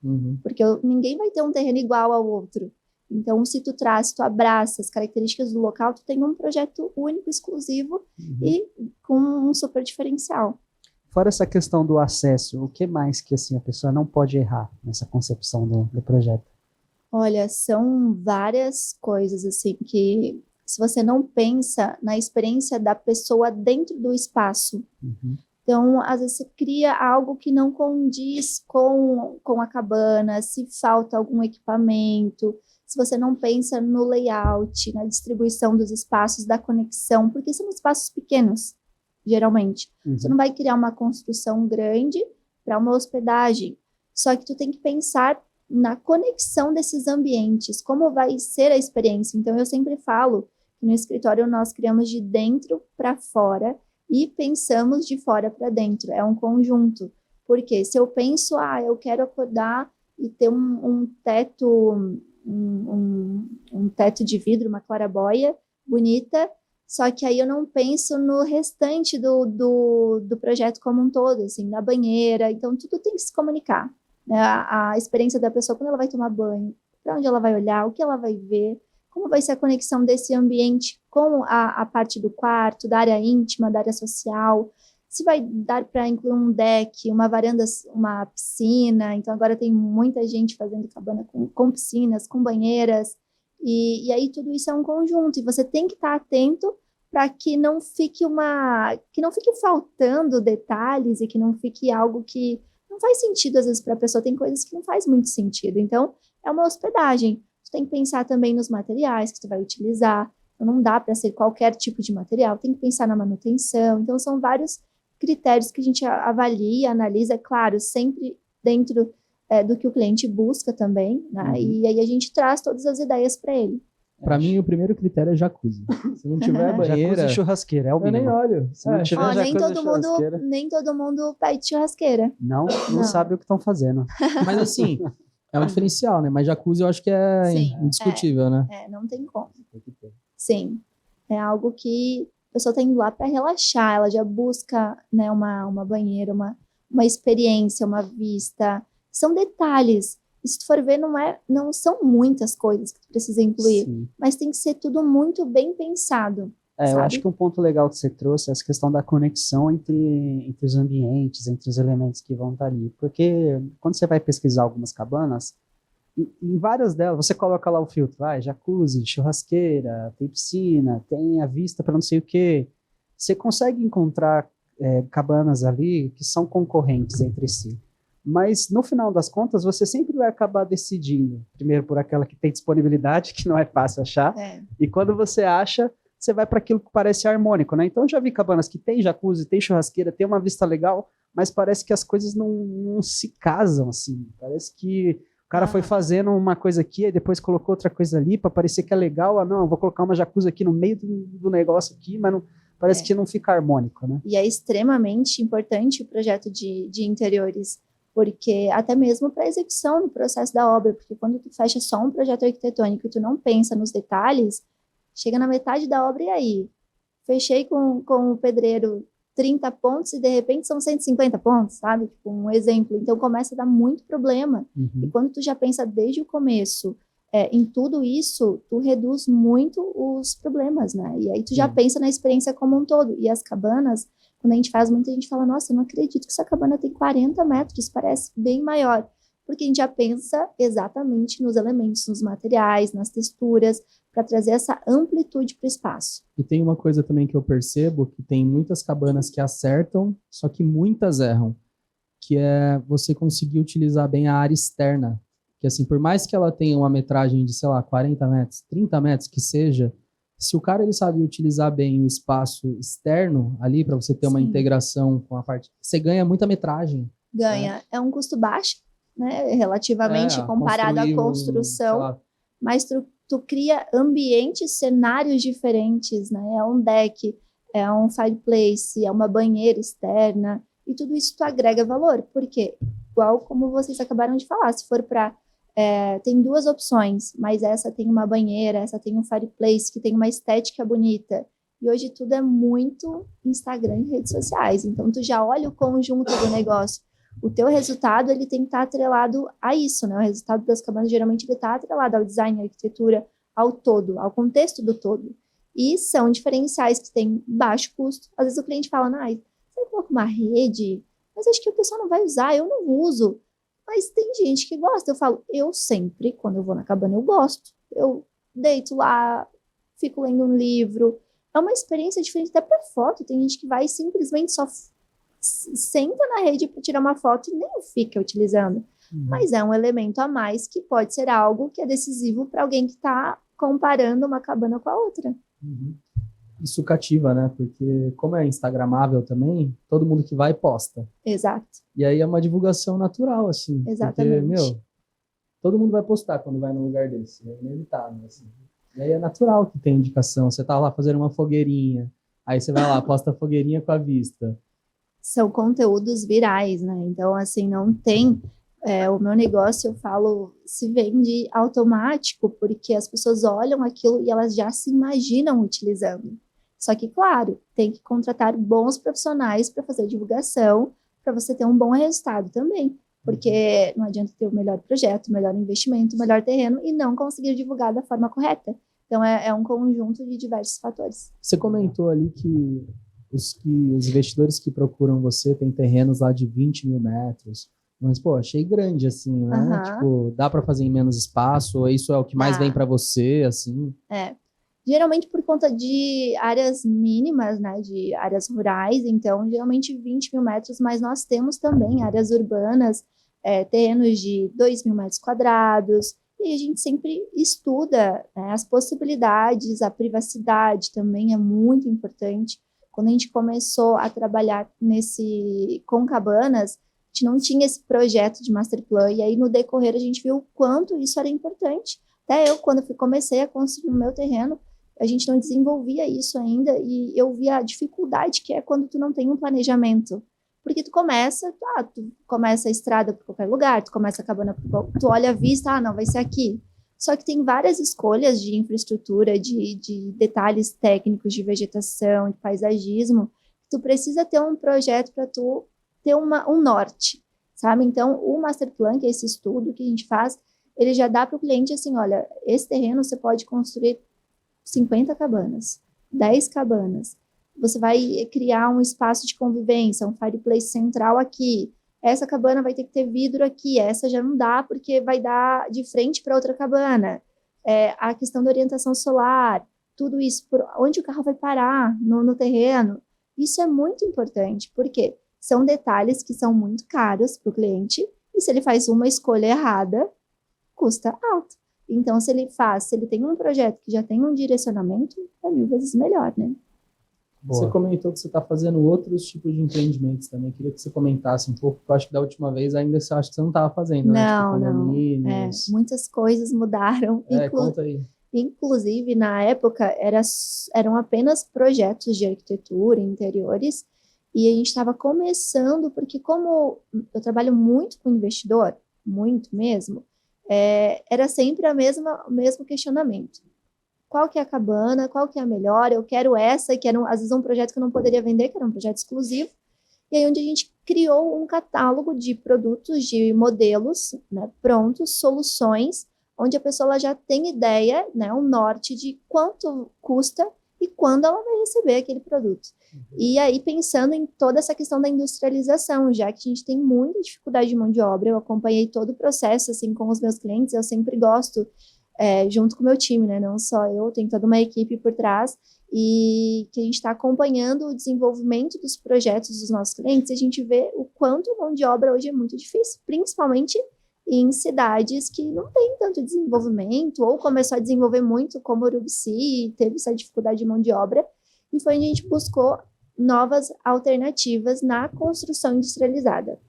porque ninguém vai ter um terreno igual ao outro. Então, se tu abraça as características do local, tu tem um projeto único, exclusivo e com um super diferencial. Fora essa questão do acesso, o que mais que assim, a pessoa não pode errar nessa concepção do projeto? Olha, são várias coisas assim que se você não pensa na experiência da pessoa dentro do espaço, então às vezes você cria algo que não condiz com a cabana, se falta algum equipamento, se você não pensa no layout, na distribuição dos espaços, da conexão, porque são espaços pequenos, geralmente. Você não vai criar uma construção grande para uma hospedagem, só que tu tem que pensar na conexão desses ambientes, como vai ser a experiência. Então, eu sempre falo que no escritório nós criamos de dentro para fora e pensamos de fora para dentro. É um conjunto. Porque se eu penso, eu quero acordar e ter um teto, um teto de vidro, uma claraboia bonita, só que aí eu não penso no restante do projeto como um todo, assim, na banheira. Então, tudo tem que se comunicar, né? A experiência da pessoa quando ela vai tomar banho, para onde ela vai olhar, o que ela vai ver, como vai ser a conexão desse ambiente com a parte do quarto, da área íntima, da área social, se vai dar para incluir um deck, uma varanda, uma piscina. Então, agora tem muita gente fazendo cabana com piscinas, com banheiras, e aí tudo isso é um conjunto, e você tem que estar atento para que não fique faltando detalhes e que não fique algo que não faz sentido às vezes para a pessoa. Tem coisas que não faz muito sentido. Então, é uma hospedagem. Tu tem que pensar também nos materiais que tu vai utilizar. Então, não dá para ser qualquer tipo de material. Tem que pensar na manutenção. Então, são vários critérios que a gente avalia, analisa, claro, sempre dentro do que o cliente busca também, né? E aí a gente traz todas as ideias para ele. Para mim, o primeiro critério é jacuzzi. Se não tiver banheira... Jacuzzi e churrasqueira, é o eu mínimo. nem olho. Se não tiver jacuzzi nem todo mundo pede churrasqueira. Não sabe o que estão fazendo. Mas assim, é um diferencial, né? Mas jacuzzi eu acho que é indiscutível, né? Não tem como. Sim. É algo que a pessoa está indo lá para relaxar, ela já busca, né, uma banheira, uma experiência, uma vista. São detalhes. E se tu for ver, não são muitas coisas que tu precisa incluir, mas tem que ser tudo muito bem pensado. Eu acho que um ponto legal que você trouxe é essa questão da conexão entre os ambientes, entre os elementos que vão estar ali. Porque quando você vai pesquisar algumas cabanas, em várias delas, você coloca lá o filtro, jacuzzi, churrasqueira, tem piscina, tem a vista para não sei o quê. Você consegue encontrar cabanas ali que são concorrentes entre si. Mas, no final das contas, você sempre vai acabar decidindo, primeiro por aquela que tem disponibilidade, que não é fácil achar, e quando você acha, você vai para aquilo que parece harmônico, né? Então, eu já vi cabanas que tem jacuzzi, tem churrasqueira, tem uma vista legal, mas parece que as coisas não se casam, assim. Parece que o cara foi fazendo uma coisa aqui, e depois colocou outra coisa ali, para parecer que é legal. Não, eu vou colocar uma jacuzzi aqui no meio do negócio aqui, mas não... Parece que não fica harmônico, né? E é extremamente importante o projeto de interiores, porque até mesmo para a execução do processo da obra, porque quando tu fecha só um projeto arquitetônico e tu não pensa nos detalhes, chega na metade da obra e aí? fechei com o pedreiro 30 pontos e de repente são 150 pontos, sabe? Tipo, um exemplo. Então começa a dar muito problema. E quando tu já pensa desde o começo em tudo isso, tu reduz muito os problemas, né? E aí tu já pensa na experiência como um todo. E as cabanas, quando a gente faz, muita gente fala, nossa, eu não acredito que essa cabana tem 40 metros, parece bem maior. Porque a gente já pensa exatamente nos elementos, nos materiais, nas texturas, para trazer essa amplitude para o espaço. E tem uma coisa também que eu percebo, que tem muitas cabanas que acertam, só que muitas erram, que é você conseguir utilizar bem a área externa. Que assim, por mais que ela tenha uma metragem de, sei lá, 40 metros, 30 metros que seja, se o cara ele sabe utilizar bem o espaço externo ali, para você ter uma integração com a parte... Você ganha muita metragem. Ganha. É um custo baixo, né? Relativamente comparado à construção, mas tu cria ambientes, cenários diferentes, né? É um deck, é um fireplace, é uma banheira externa, e tudo isso tu agrega valor, porque, igual como vocês acabaram de falar, se for para... tem duas opções, mas essa tem uma banheira, essa tem um fireplace, que tem uma estética bonita, e hoje tudo é muito Instagram e redes sociais, então tu já olha o conjunto do negócio. O teu resultado, ele tem que estar atrelado a isso, né? O resultado das cabanas, geralmente, ele está atrelado ao design, à arquitetura, ao todo, ao contexto do todo. E são diferenciais que têm baixo custo. Às vezes o cliente fala, você coloca uma rede, mas acho que o pessoal não vai usar, eu não uso. Mas tem gente que gosta. Eu falo, eu sempre, quando eu vou na cabana, eu gosto. Eu deito lá, fico lendo um livro. É uma experiência diferente até para foto. Tem gente que vai simplesmente só senta na rede para tirar uma foto e nem fica utilizando. Mas é um elemento a mais que pode ser algo que é decisivo para alguém que está comparando uma cabana com a outra. Isso cativa, né? Porque como é instagramável também, todo mundo que vai posta. Exato. E aí é uma divulgação natural, assim. Exatamente. Porque, todo mundo vai postar quando vai num lugar desse. É inevitável, assim. E aí é natural que tem indicação. Você tá lá fazendo uma fogueirinha, aí você vai lá, posta a fogueirinha com a vista. São conteúdos virais, né? Então, assim, não tem... o meu negócio, eu falo, se vende automático, porque as pessoas olham aquilo e elas já se imaginam utilizando. Só que, claro, tem que contratar bons profissionais para fazer divulgação, para você ter um bom resultado também. Porque não adianta ter o melhor projeto, o melhor investimento, o melhor terreno e não conseguir divulgar da forma correta. Então, é um conjunto de diversos fatores. Você comentou ali que os investidores que procuram você têm terrenos lá de 20 mil metros. Mas, pô, achei grande, assim, né? Tipo, dá para fazer em menos espaço? Ou isso é o que mais vem para você, assim? Geralmente por conta de áreas mínimas, né? De áreas rurais. Então, geralmente 20 mil metros. Mas nós temos também áreas urbanas, terrenos de 2 mil metros quadrados. E a gente sempre estuda, né, as possibilidades, a privacidade também é muito importante. Quando a gente começou a trabalhar com cabanas, a gente não tinha esse projeto de master plan, e aí no decorrer a gente viu o quanto isso era importante. Até eu, quando comecei a construir o meu terreno, a gente não desenvolvia isso ainda, e eu via a dificuldade que é quando tu não tem um planejamento. Porque tu começa a estrada por qualquer lugar, tu começa a cabana, tu olha a vista, não, vai ser aqui. Só que tem várias escolhas de infraestrutura, de detalhes técnicos, de vegetação, de paisagismo. Tu precisa ter um projeto para tu ter um norte, sabe? Então, o Master Plan, que é esse estudo que a gente faz, ele já dá para o cliente assim, olha, esse terreno você pode construir 50 cabanas, 10 cabanas. Você vai criar um espaço de convivência, um fireplace central aqui. Essa cabana vai ter que ter vidro aqui, essa já não dá porque vai dar de frente para outra cabana. A questão da orientação solar, tudo isso, por onde o carro vai parar no terreno, isso é muito importante, porque são detalhes que são muito caros para o cliente, e se ele faz uma escolha errada, custa alto. Então, se ele tem um projeto que já tem um direcionamento, é 1000 vezes melhor, né? Boa. Você comentou que você está fazendo outros tipos de empreendimentos também. Queria que você comentasse um pouco, porque eu acho que da última vez ainda você acha que você não estava fazendo, né? Não. Muitas coisas mudaram. Conta aí. Inclusive, na época, eram apenas projetos de arquitetura, interiores, e a gente estava começando, porque como eu trabalho muito com investidor, muito mesmo, era sempre o mesmo questionamento. qual que é a cabana, qual que é a melhor, eu quero essa, que era, às vezes, um projeto que eu não poderia vender, que era um projeto exclusivo. E aí onde a gente criou um catálogo de produtos, de modelos, né, prontos, soluções, onde a pessoa ela já tem ideia, né, um norte de quanto custa e quando ela vai receber aquele produto. E aí pensando em toda essa questão da industrialização, já que a gente tem muita dificuldade de mão de obra, eu acompanhei todo o processo assim com os meus clientes, eu sempre gosto, junto com o meu time, né, não só eu, tem toda uma equipe por trás, e que a gente está acompanhando o desenvolvimento dos projetos dos nossos clientes, e a gente vê o quanto a mão de obra hoje é muito difícil, principalmente em cidades que não tem tanto desenvolvimento, ou começou a desenvolver muito, como Urubici, teve essa dificuldade de mão de obra, e foi onde a gente buscou novas alternativas na construção industrializada.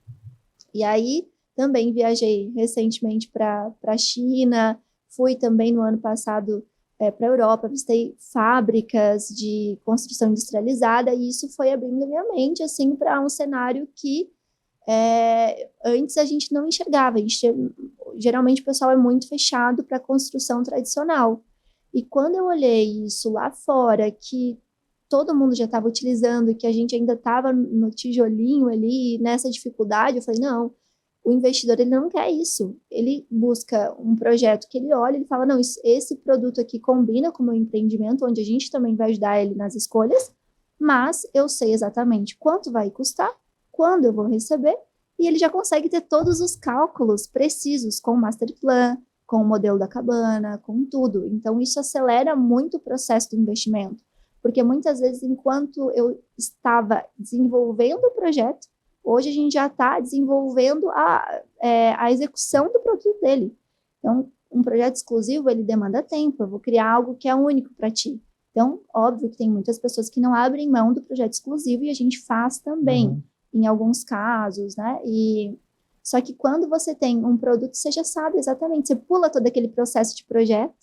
E aí, também viajei recentemente para a China, fui também no ano passado para a Europa, visitei fábricas de construção industrializada, e isso foi abrindo minha mente, assim, para um cenário que antes a gente não enxergava. Geralmente o pessoal é muito fechado para a construção tradicional. E quando eu olhei isso lá fora, que todo mundo já estava utilizando e que a gente ainda estava no tijolinho ali, nessa dificuldade, eu falei, não, o investidor ele não quer isso. Ele busca um projeto que ele olha, ele fala, não, esse produto aqui combina com o meu empreendimento, onde a gente também vai ajudar ele nas escolhas, mas eu sei exatamente quanto vai custar, quando eu vou receber, e ele já consegue ter todos os cálculos precisos com o master plan, com o modelo da cabana, com tudo. Então, isso acelera muito o processo do investimento, porque muitas vezes, enquanto eu estava desenvolvendo o projeto, hoje a gente já está desenvolvendo a execução do produto dele. Então, um projeto exclusivo, ele demanda tempo, eu vou criar algo que é único para ti. Então, óbvio que tem muitas pessoas que não abrem mão do projeto exclusivo, e a gente faz também, em alguns casos, né? Só que quando você tem um produto, você já sabe exatamente, você pula todo aquele processo de projeto,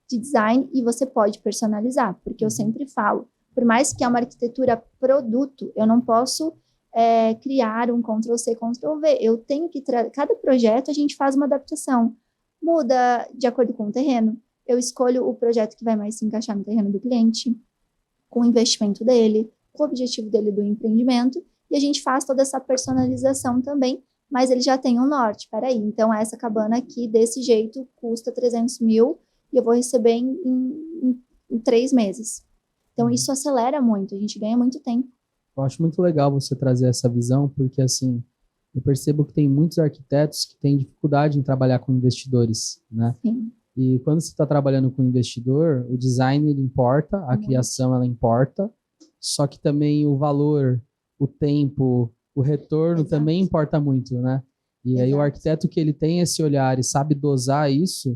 de design, e você pode personalizar, porque eu sempre falo, por mais que é uma arquitetura produto, eu não posso criar um Ctrl+C, Ctrl+V, eu tenho que, cada projeto a gente faz uma adaptação, muda de acordo com o terreno, eu escolho o projeto que vai mais se encaixar no terreno do cliente, com o investimento dele, com o objetivo dele do empreendimento, e a gente faz toda essa personalização também, mas ele já tem um norte, peraí, então essa cabana aqui, desse jeito, custa 300 mil, e eu vou receber em 3 meses. Então, isso acelera muito, a gente ganha muito tempo. Eu acho muito legal você trazer essa visão, porque, assim, eu percebo que tem muitos arquitetos que têm dificuldade em trabalhar com investidores, né? Sim. E quando você está trabalhando com investidor, o design, ele importa, a criação, ela importa, só que também o valor, o tempo, o retorno também importa muito, né? E aí o arquiteto que ele tem esse olhar e sabe dosar isso,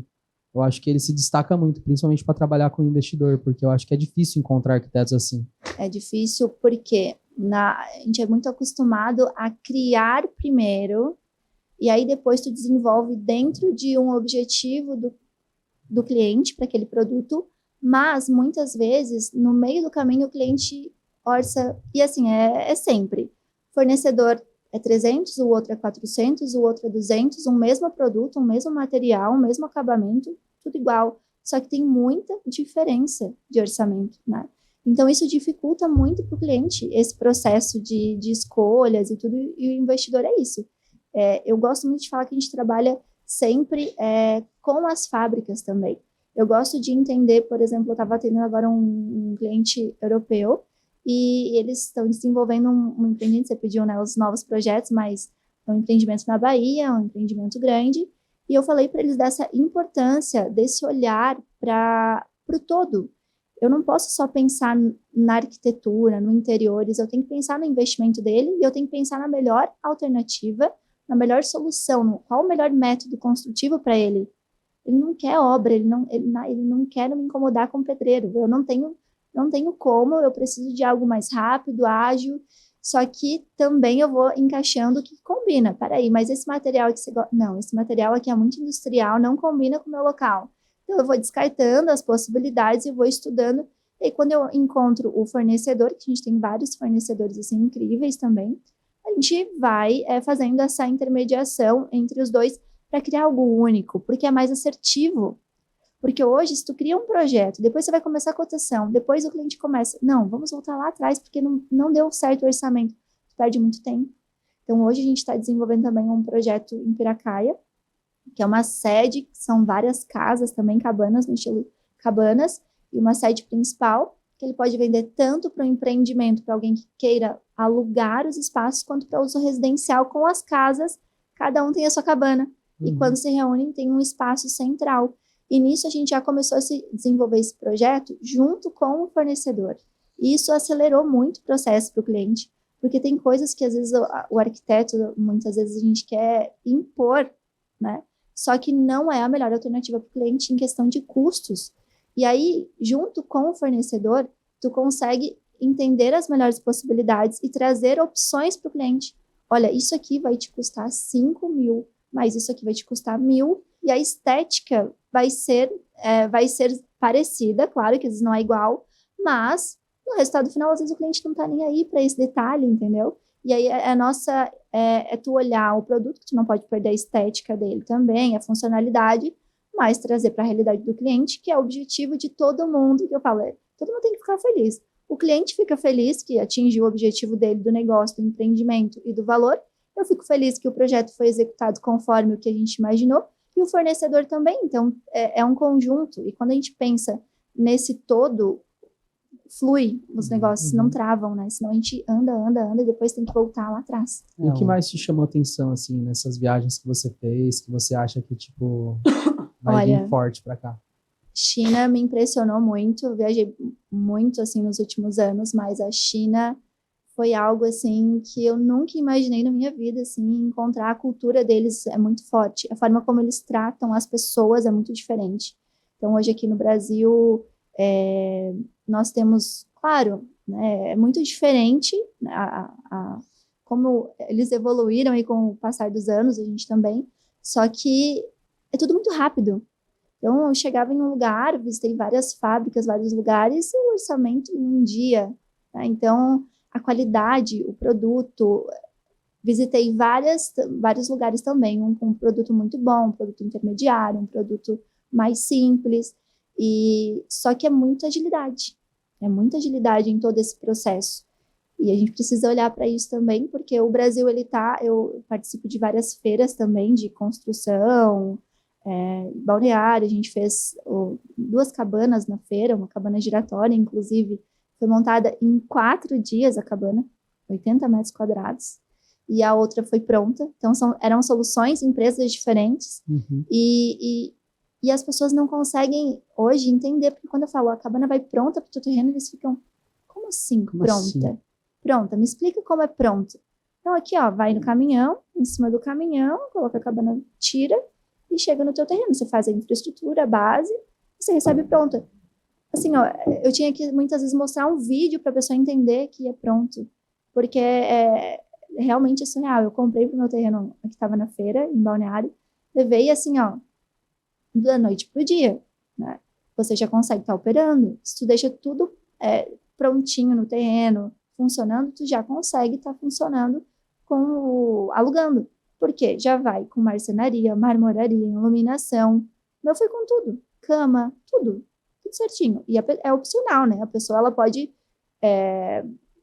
eu acho que ele se destaca muito, principalmente para trabalhar com investidor, porque eu acho que é difícil encontrar arquitetos assim. É difícil porque a gente é muito acostumado a criar primeiro, e aí depois tu desenvolve dentro de um objetivo do cliente para aquele produto, mas muitas vezes, no meio do caminho, o cliente orça, e assim, é sempre, fornecedor é 300, o outro é 400, o outro é 200, um mesmo produto, um mesmo material, um mesmo acabamento, tudo igual, só que tem muita diferença de orçamento, né? Então, isso dificulta muito para o cliente, esse processo de escolhas e tudo, e o investidor é isso. Eu gosto muito de falar que a gente trabalha sempre com as fábricas também. Eu gosto de entender, por exemplo, eu estava atendendo agora um cliente europeu, e eles estão desenvolvendo um empreendimento, você pediu, né, os novos projetos, mas é um empreendimento na Bahia, um empreendimento grande, e eu falei para eles dessa importância, desse olhar para o todo. Eu não posso só pensar na arquitetura, no interiores, eu tenho que pensar no investimento dele, e eu tenho que pensar na melhor alternativa, na melhor solução, qual o melhor método construtivo para ele. Ele não quer obra, ele não quer me incomodar com pedreiro, eu não tenho como, eu preciso de algo mais rápido, ágil, só que também eu vou encaixando o que combina. Peraí, mas esse material que você gosta... Não, esse material aqui é muito industrial, não combina com o meu local. Então, eu vou descartando as possibilidades e vou estudando. E quando eu encontro o fornecedor, que a gente tem vários fornecedores assim, incríveis também, a gente vai fazendo essa intermediação entre os dois para criar algo único, porque é mais assertivo. Porque hoje, se tu cria um projeto, depois você vai começar a cotação, depois o cliente começa, não, vamos voltar lá atrás, porque não deu certo o orçamento, tu perde muito tempo. Então, hoje a gente está desenvolvendo também um projeto em Piracaia, que é uma sede, que são várias casas também, cabanas, no estilo cabanas, e uma sede principal, que ele pode vender tanto para o empreendimento, para alguém que queira alugar os espaços, quanto para uso residencial com as casas, cada um tem a sua cabana. E quando se reúnem, tem um espaço central. E nisso a gente já começou a se desenvolver esse projeto junto com o fornecedor. E isso acelerou muito o processo para o cliente, porque tem coisas que às vezes o arquiteto, muitas vezes a gente quer impor, né? Só que não é a melhor alternativa para o cliente em questão de custos. E aí, junto com o fornecedor, tu consegue entender as melhores possibilidades e trazer opções para o cliente. Olha, isso aqui vai te custar 5 mil, mas isso aqui vai te custar 1.000, e a estética vai ser parecida, claro que às vezes não é igual, mas no resultado final, às vezes o cliente não está nem aí para esse detalhe, entendeu? E aí é tu olhar o produto, que tu não pode perder a estética dele também, a funcionalidade, mas trazer para a realidade do cliente, que é o objetivo de todo mundo, que eu falo, todo mundo tem que ficar feliz. O cliente fica feliz que atingiu o objetivo dele do negócio, do empreendimento e do valor. Eu fico feliz que o projeto foi executado conforme o que a gente imaginou, e o fornecedor também. Então, é um conjunto. E quando a gente pensa nesse todo, flui, os negócios não travam, né? Senão a gente anda e depois tem que voltar lá atrás. E o que mais te chamou atenção, assim, nessas viagens que você fez, que você acha que, tipo, vai vir forte pra cá? China me impressionou muito, eu viajei muito, assim, nos últimos anos, mas a China foi algo, assim, que eu nunca imaginei na minha vida, assim, encontrar a cultura deles é muito forte, a forma como eles tratam as pessoas é muito diferente. Então, hoje aqui no Brasil, nós temos, claro, né, é muito diferente, né, como eles evoluíram aí com o passar dos anos, a gente também, só que é tudo muito rápido. Então, eu chegava em um lugar, visitei várias fábricas, vários lugares, e o orçamento em um dia. Né? Então, a qualidade, o produto, visitei vários lugares também, um com um produto muito bom, um produto intermediário, um produto mais simples, só que é muita agilidade em todo esse processo. E a gente precisa olhar para isso também, porque o Brasil, eu participo de várias feiras também, de construção, balneário, a gente fez 2 cabanas na feira, uma cabana giratória, inclusive, foi montada em 4 dias a cabana, 80 metros quadrados, e a outra foi pronta. Então, eram soluções, empresas diferentes, e as pessoas não conseguem hoje entender, porque quando eu falo, a cabana vai pronta para o teu terreno, eles ficam, como assim, pronta? Assim? Pronta, me explica como é pronta. Então, aqui, ó, vai no caminhão, em cima do caminhão, coloca a cabana, tira, e chega no teu terreno. Você faz a infraestrutura, a base, e você recebe pronta. Assim, ó, eu tinha que muitas vezes mostrar um vídeo para a pessoa entender que é pronto, porque realmente é surreal. Eu comprei pro meu terreno que estava na feira, em Balneário, levei assim, ó, da noite pro dia, né? Você já consegue estar operando. Se tu deixa tudo prontinho no terreno, funcionando, tu já consegue estar funcionando alugando. Por quê? Já vai com marcenaria, marmoraria, iluminação. O meu foi com tudo. Cama, tudo certinho. E é opcional, né? A pessoa ela pode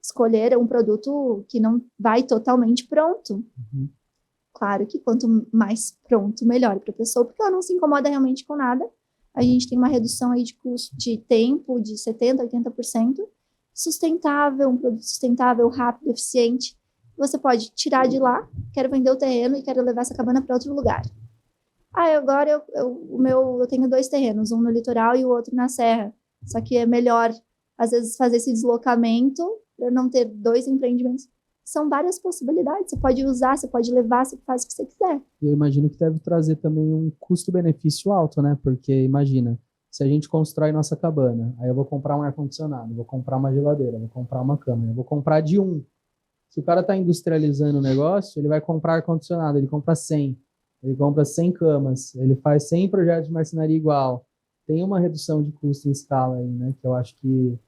escolher um produto que não vai totalmente pronto. Claro que quanto mais pronto, melhor para a pessoa, porque ela não se incomoda realmente com nada. A gente tem uma redução aí de custo de tempo de 70%, 80%. Sustentável, um produto sustentável, rápido, eficiente. Você pode tirar de lá, quero vender o terreno e quero levar essa cabana para outro lugar. Agora eu tenho 2 terrenos, um no litoral e o outro na serra. Só que é melhor, às vezes, fazer esse deslocamento para não ter 2 empreendimentos. São várias possibilidades. Você pode usar, você pode levar, você faz o que você quiser. E eu imagino que deve trazer também um custo-benefício alto, né? Porque, imagina, se a gente constrói nossa cabana, aí eu vou comprar um ar-condicionado, vou comprar uma geladeira, vou comprar uma cama, eu vou comprar de um. Se o cara está industrializando o negócio, ele vai comprar ar-condicionado, ele compra 100. Ele compra 100 camas, ele faz 100 projetos de marcenaria igual. Tem uma redução de custo em escala aí, né? Que eu acho que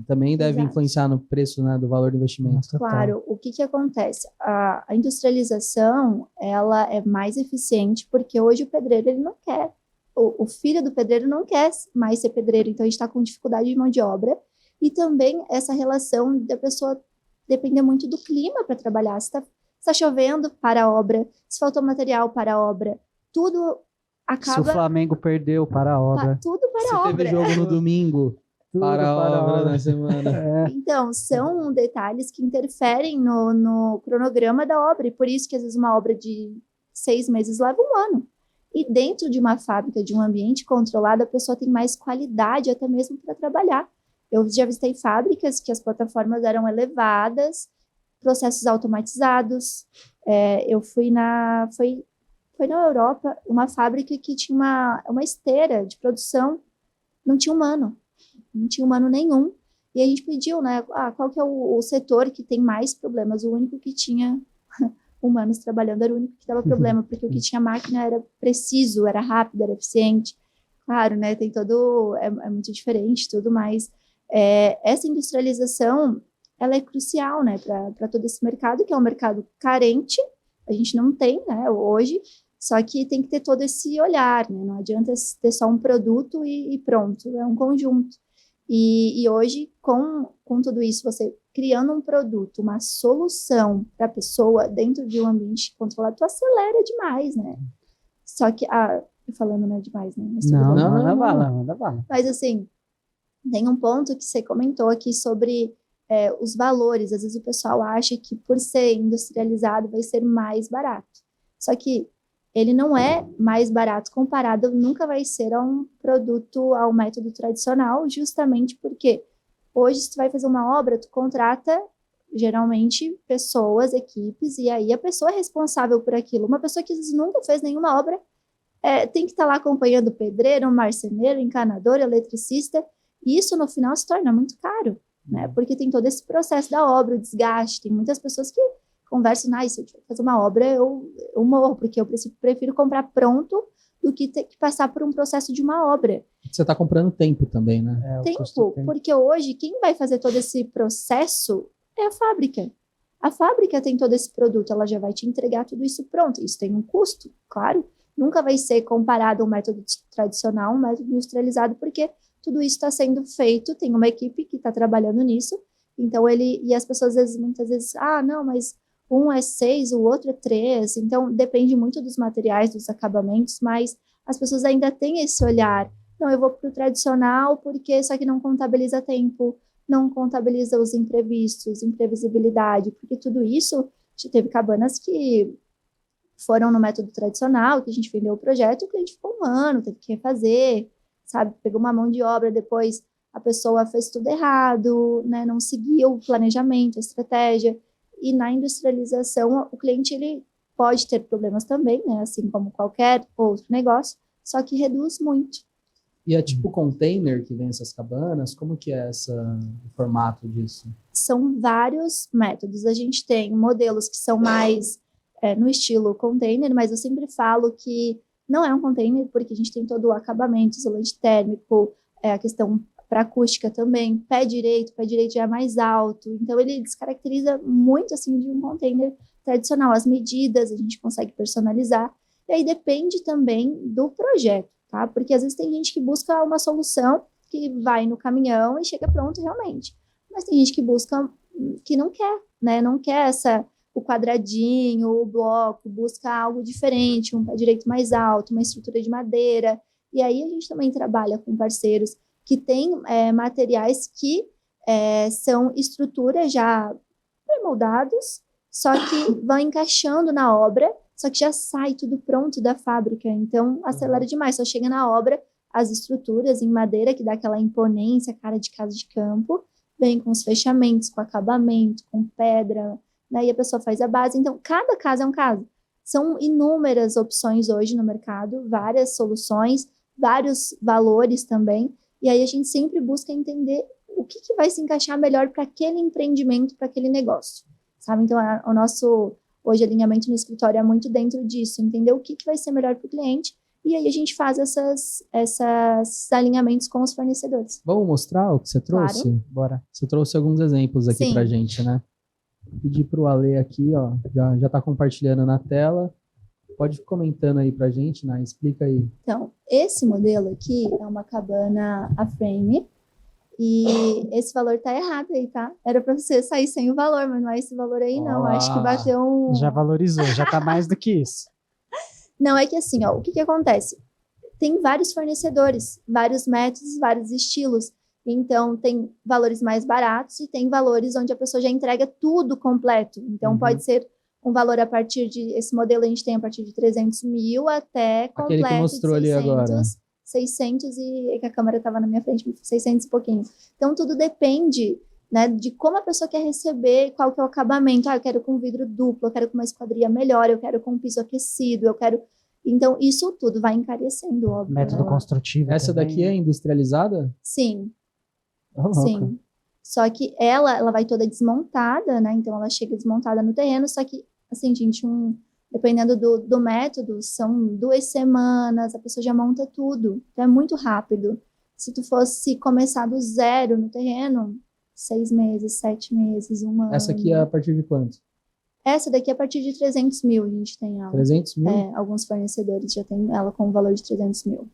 também deve influenciar no preço, né, do valor do investimento. Claro, o que acontece? A industrialização, ela é mais eficiente porque hoje o pedreiro ele não quer o filho do pedreiro não quer mais ser pedreiro, então a gente está com dificuldade de mão de obra, e também essa relação da pessoa depender muito do clima para trabalhar. Se está chovendo, para a obra, se faltou material, para a obra, tudo acaba... Se o Flamengo perdeu, para a obra. Tudo para Se a obra. teve jogo no domingo, Tudo para a para a obra obra. na semana. É. Então, são detalhes que interferem no cronograma da obra, e por isso que às vezes uma obra de 6 meses leva 1 ano. E dentro de uma fábrica, de um ambiente controlado, a pessoa tem mais qualidade até mesmo para trabalhar. Eu já visitei fábricas que as plataformas eram elevadas, processos automatizados. Eu fui foi na Europa, uma fábrica que tinha uma esteira de produção, não tinha humano nenhum. E a gente pediu, né, qual que é o setor que tem mais problemas? O único que tinha humanos trabalhando era o único que dava problema, porque o que tinha máquina era preciso, era rápido, era eficiente. Claro, né, tem todo... É muito diferente tudo, mas essa industrialização, ela é crucial, né, para todo esse mercado, que é um mercado carente, a gente não tem, né, hoje, só que tem que ter todo esse olhar, né, não adianta ter só um produto e pronto, é um conjunto. E hoje, com tudo isso, você criando um produto, uma solução para a pessoa dentro de um ambiente controlado, tu acelera demais, né? Só que, falando não é demais, né? Mas tudo Não, bem. manda bala. Mas assim, tem um ponto que você comentou aqui sobre os valores. Às vezes o pessoal acha que por ser industrializado vai ser mais barato. Só que ele não é mais barato comparado, nunca vai ser a um produto, ao método tradicional, justamente porque hoje, se tu vai fazer uma obra, tu contrata, geralmente, pessoas, equipes, e aí a pessoa é responsável por aquilo. Uma pessoa que às vezes nunca fez nenhuma obra, tem que estar lá acompanhando o pedreiro, marceneiro, encanador, eletricista, e isso no final se torna muito caro, né? Porque tem todo esse processo da obra, o desgaste, tem muitas pessoas que conversam, se eu tiver que fazer uma obra, eu morro, porque eu prefiro comprar pronto do que ter que passar por um processo de uma obra. Você está comprando tempo também, né? Tempo, porque hoje quem vai fazer todo esse processo é a fábrica. A fábrica tem todo esse produto, ela já vai te entregar tudo isso pronto. Isso tem um custo, claro. Nunca vai ser comparado a um método tradicional, um método industrializado, porque tudo isso está sendo feito, tem uma equipe que está trabalhando nisso, então e as pessoas muitas vezes, não, mas um é 6, o outro é 3, então depende muito dos materiais, dos acabamentos, mas as pessoas ainda têm esse olhar. Não, eu vou para o tradicional porque só que não contabiliza tempo, não contabiliza os imprevistos, imprevisibilidade, porque tudo isso, teve cabanas que foram no método tradicional, que a gente vendeu o projeto, e o cliente ficou 1 ano, teve que refazer, sabe, pegou uma mão de obra, depois a pessoa fez tudo errado, né, não seguiu o planejamento, a estratégia. E na industrialização, o cliente ele pode ter problemas também, né? Assim como qualquer outro negócio, só que reduz muito. E é tipo container que vem essas cabanas? Como que é o formato disso? São vários métodos. A gente tem modelos que são mais no estilo container, mas eu sempre falo que não é um container, porque a gente tem todo o acabamento, isolante térmico, a questão para acústica também, pé direito já é mais alto, então ele descaracteriza muito assim de um container tradicional. As medidas a gente consegue personalizar, e aí depende também do projeto, tá? Porque às vezes tem gente que busca uma solução que vai no caminhão e chega pronto realmente, mas tem gente que busca, que não quer, né? Não quer o quadradinho, o bloco, busca algo diferente, um pé direito mais alto, uma estrutura de madeira, e aí a gente também trabalha com parceiros que tem materiais que são estruturas já pré-moldados, só que vão encaixando na obra, só que já sai tudo pronto da fábrica, então acelera demais, só chega na obra, as estruturas em madeira, que dá aquela imponência, cara de casa de campo, vem com os fechamentos, com acabamento, com pedra, né, e a pessoa faz a base, então cada caso é um caso. São inúmeras opções hoje no mercado, várias soluções, vários valores também, e aí a gente sempre busca entender o que vai se encaixar melhor para aquele empreendimento, para aquele negócio, sabe? Então, o nosso, hoje, alinhamento no escritório é muito dentro disso, entender o que vai ser melhor para o cliente, e aí a gente faz esses alinhamentos com os fornecedores. Vamos mostrar o que você trouxe? Claro. Bora. Você trouxe alguns exemplos aqui pra gente, né? Vou pedir pro Ale aqui, ó, já tá compartilhando na tela. Pode ir comentando aí pra gente, né? Explica aí. Então, esse modelo aqui é uma cabana A-frame e esse valor tá errado aí, tá? Era para você sair sem o valor, mas não é esse valor aí não. Olá. Acho que bateu um... Já valorizou, já tá mais do que isso. Não, é que assim, ó, o que acontece? Tem vários fornecedores, vários métodos, vários estilos. Então, tem valores mais baratos e tem valores onde a pessoa já entrega tudo completo. Então, pode ser um valor a partir de... Esse modelo a gente tem a partir de 300 mil até completo Aquele que mostrou de 600, ali agora. 600 e que a câmera estava na minha frente, 600 e pouquinho. Então, tudo depende, né, de como a pessoa quer receber, qual que é o acabamento. Ah, eu quero com vidro duplo, eu quero com uma esquadria melhor, eu quero com piso aquecido, eu quero... Então, isso tudo vai encarecendo, óbvio. Método né? construtivo. Essa também. daqui é industrializada? Sim, Ô, louco. sim. Só que ela vai toda desmontada, né? Então, ela chega desmontada no terreno, só que, assim, gente, dependendo do método, são 2 semanas, a pessoa já monta tudo. Então, é muito rápido. Se tu fosse começar do zero no terreno, 6 meses, 7 meses, 1 ano. Essa aqui é a partir de quanto? Essa daqui é a partir de 300 mil, a gente tem ela. 300 mil? Alguns fornecedores já têm ela com o valor de 300 mil.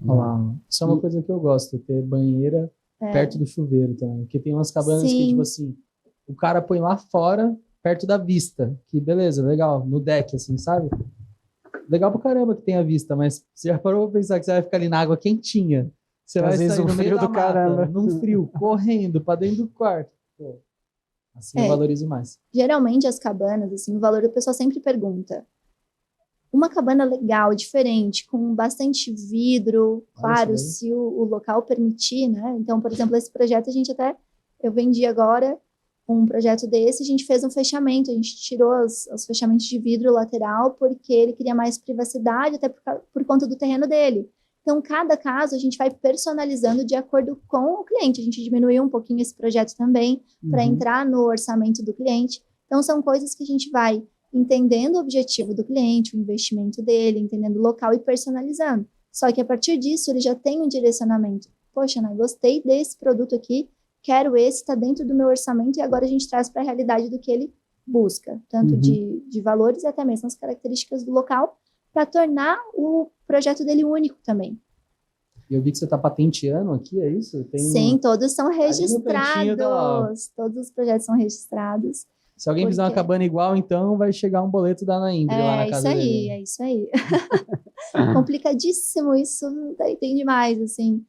Olha lá. Isso é uma coisa que eu gosto, ter banheira perto do chuveiro também. Porque tem umas cabanas que, tipo assim, o cara põe lá fora, perto da vista. Que beleza, legal, no deck, assim, sabe? Legal pra caramba que tem a vista, mas você já parou pra pensar que você vai ficar ali na água quentinha? Você Às vai vezes sair um no meio frio da do mata, caramba. num frio, correndo pra dentro do quarto. Pô, assim eu valorizo mais. Geralmente as cabanas, assim, o valor, o pessoal sempre pergunta. Uma cabana legal, diferente, com bastante vidro, claro, se o local permitir, né? Então, por exemplo, esse projeto eu vendi agora um projeto desse, a gente fez um fechamento, a gente tirou os fechamentos de vidro lateral porque ele queria mais privacidade, até por conta do terreno dele. Então, cada caso a gente vai personalizando de acordo com o cliente. A gente diminuiu um pouquinho esse projeto também para entrar no orçamento do cliente. Então, são coisas que a gente vai entendendo o objetivo do cliente, o investimento dele, entendendo o local e personalizando. Só que a partir disso, ele já tem um direcionamento. Poxa, Ana, gostei desse produto aqui, quero esse, está dentro do meu orçamento, e agora a gente traz para a realidade do que ele busca, tanto de valores e até mesmo as características do local, para tornar o projeto dele único também. E eu vi que você está patenteando aqui, é isso? Sim, todos são Ali no cantinho tá lá. registrados, todos os projetos são registrados. Se alguém fizer uma cabana igual, então vai chegar um boleto da Ana Ingrid lá na casa dele. É isso aí. Complicadíssimo isso, tem demais, assim.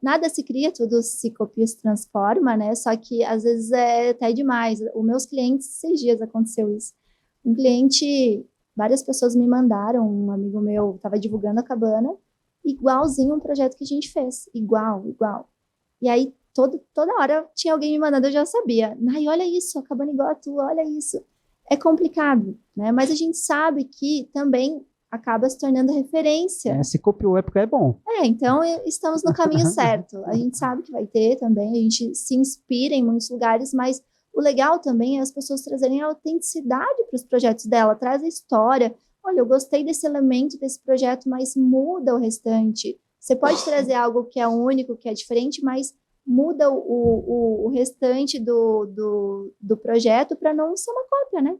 Nada se cria, tudo se copia e se transforma, né? Só que às vezes é até demais. Os meus clientes, esses dias aconteceu isso. Um cliente, várias pessoas me mandaram, um amigo meu estava divulgando a cabana, igualzinho um projeto que a gente fez, igual. E aí, toda hora tinha alguém me mandando, eu já sabia. Ai, olha isso, a cabana igual a tua, olha isso. É complicado, né? Mas a gente sabe que também acaba se tornando referência. Se copiou é porque é bom. Então estamos no caminho certo. A gente sabe que vai ter também, a gente se inspira em muitos lugares, mas o legal também é as pessoas trazerem a autenticidade para os projetos dela, traz a história. Olha, eu gostei desse elemento desse projeto, mas muda o restante. Você pode trazer algo que é único, que é diferente, mas muda o restante do projeto para não ser uma cópia, né?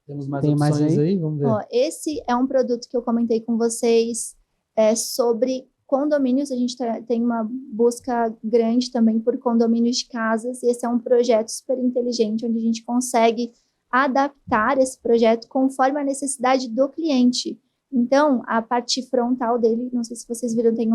Temos mais opções aí? Vamos ver. Esse é um produto que eu comentei com vocês sobre condomínios. A gente tem uma busca grande também por condomínios de casas, e esse é um projeto super inteligente, onde a gente consegue adaptar esse projeto conforme a necessidade do cliente. Então, a parte frontal dele, não sei se vocês viram, tem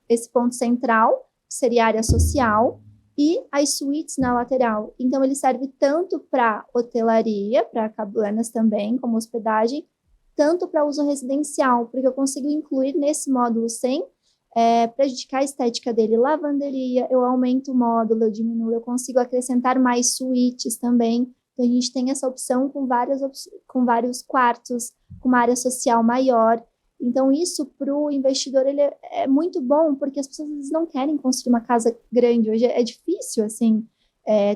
esse ponto central, que seria a área social, e as suítes na lateral. Então, ele serve tanto para hotelaria, para cabanas também, como hospedagem, tanto para uso residencial, porque eu consigo incluir nesse módulo sem prejudicar a estética dele. Lavanderia, eu aumento o módulo, eu diminuo, eu consigo acrescentar mais suítes também. Então, a gente tem essa opção com vários quartos, com uma área social maior. Então, isso para o investidor ele é muito bom, porque as pessoas às vezes não querem construir uma casa grande. Hoje é difícil, assim.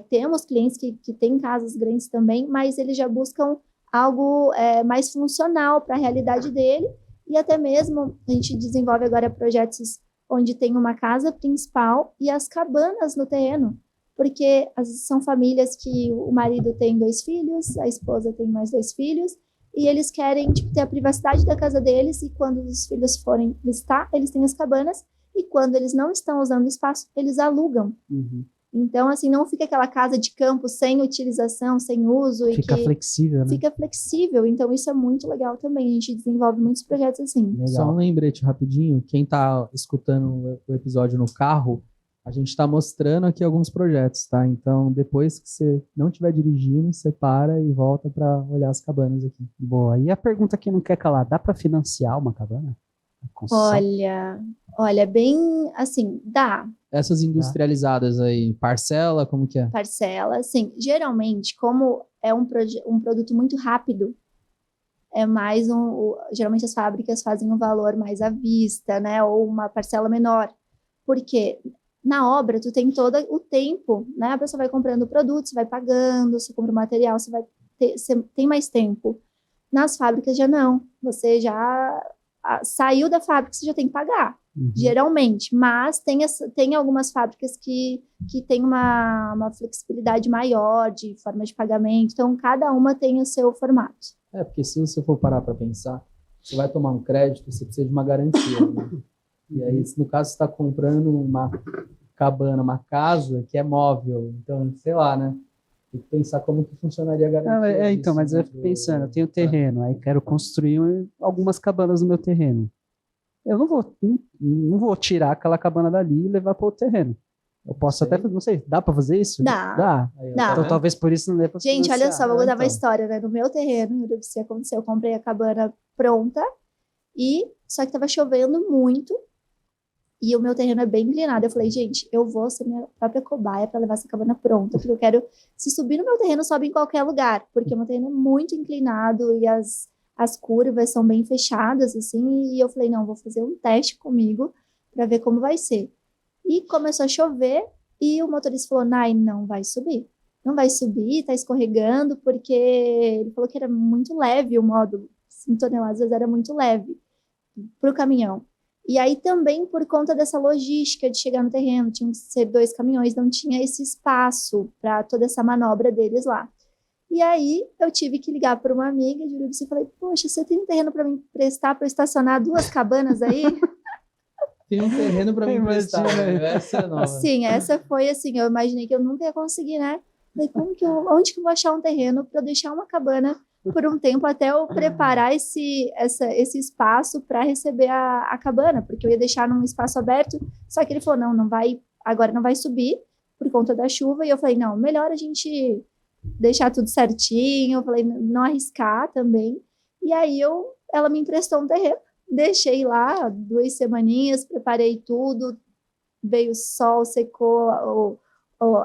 Temos clientes que têm casas grandes também, mas eles já buscam algo mais funcional para a realidade dele. E até mesmo a gente desenvolve agora projetos onde tem uma casa principal e as cabanas no terreno, porque às vezes são famílias que o marido tem 2 filhos, a esposa tem mais 2 filhos, e eles querem tipo, ter a privacidade da casa deles, e quando os filhos forem visitar, eles têm as cabanas, e quando eles não estão usando o espaço, eles alugam. Uhum. Então, assim, não fica aquela casa de campo sem utilização, sem uso. Fica flexível, né? Fica flexível. Então, isso é muito legal também. A gente desenvolve muitos projetos assim. Legal. Só um lembrete rapidinho, quem tá escutando o episódio no carro, a gente tá mostrando aqui alguns projetos, tá? Então, depois que você não estiver dirigindo, você para e volta para olhar as cabanas aqui. Boa. E a pergunta que não quer calar, dá para financiar uma cabana? Olha, bem assim, dá. Essas industrializadas aí, parcela, como que é? Parcela, assim, geralmente, como é um produto muito rápido, é mais geralmente as fábricas fazem um valor mais à vista, né, ou uma parcela menor, porque na obra tu tem todo o tempo, né, a pessoa vai comprando o produto, você vai pagando, você compra o material, você tem mais tempo. Nas fábricas já não, você já saiu da fábrica, você já tem que pagar. Geralmente, mas tem algumas fábricas que tem uma flexibilidade maior de forma de pagamento, então cada uma tem o seu formato. Porque se você for parar para pensar, você vai tomar um crédito, você precisa de uma garantia, né? E aí, no caso, você está comprando uma cabana, uma casa que é móvel, então, sei lá, né? Tem que pensar como que funcionaria a garantia. Então, mas eu fico pensando, eu tenho terreno, aí quero construir algumas cabanas no meu terreno. Eu não vou tirar aquela cabana dali e levar para o terreno. Eu posso até, não sei, dá para fazer isso? Dá. Então talvez por isso não dê para Gente, olha só, vou contar uma história, né? No meu terreno, o que aconteceu, eu comprei a cabana pronta, só que estava chovendo muito, e o meu terreno é bem inclinado. Eu falei, gente, eu vou ser minha própria cobaia para levar essa cabana pronta, porque eu quero, se subir no meu terreno, sobe em qualquer lugar, porque o meu terreno é muito inclinado e as curvas são bem fechadas, assim, e eu falei, não, vou fazer um teste comigo para ver como vai ser. E começou a chover, e o motorista falou, Nai, não vai subir, tá escorregando, porque ele falou que era muito leve o módulo, 5 toneladas era muito leve para o caminhão. E aí também por conta dessa logística de chegar no terreno, tinham que ser 2 caminhões, não tinha esse espaço para toda essa manobra deles lá. E aí eu tive que ligar para uma amiga de Urubici e falei, poxa, você tem um terreno para me emprestar para estacionar 2 cabanas aí? Tem um terreno para me emprestar, né? Essa é nova. Sim, essa foi assim, eu imaginei que eu nunca ia conseguir, né? Falei, onde que eu vou achar um terreno para eu deixar uma cabana por um tempo até eu preparar esse espaço para receber a cabana, porque eu ia deixar num espaço aberto, só que ele falou, agora não vai subir por conta da chuva, e eu falei, não, melhor a gente deixar tudo certinho, eu falei, não arriscar também, e aí ela me emprestou um terreno, deixei lá 2 semaninhas, preparei tudo, veio o sol, secou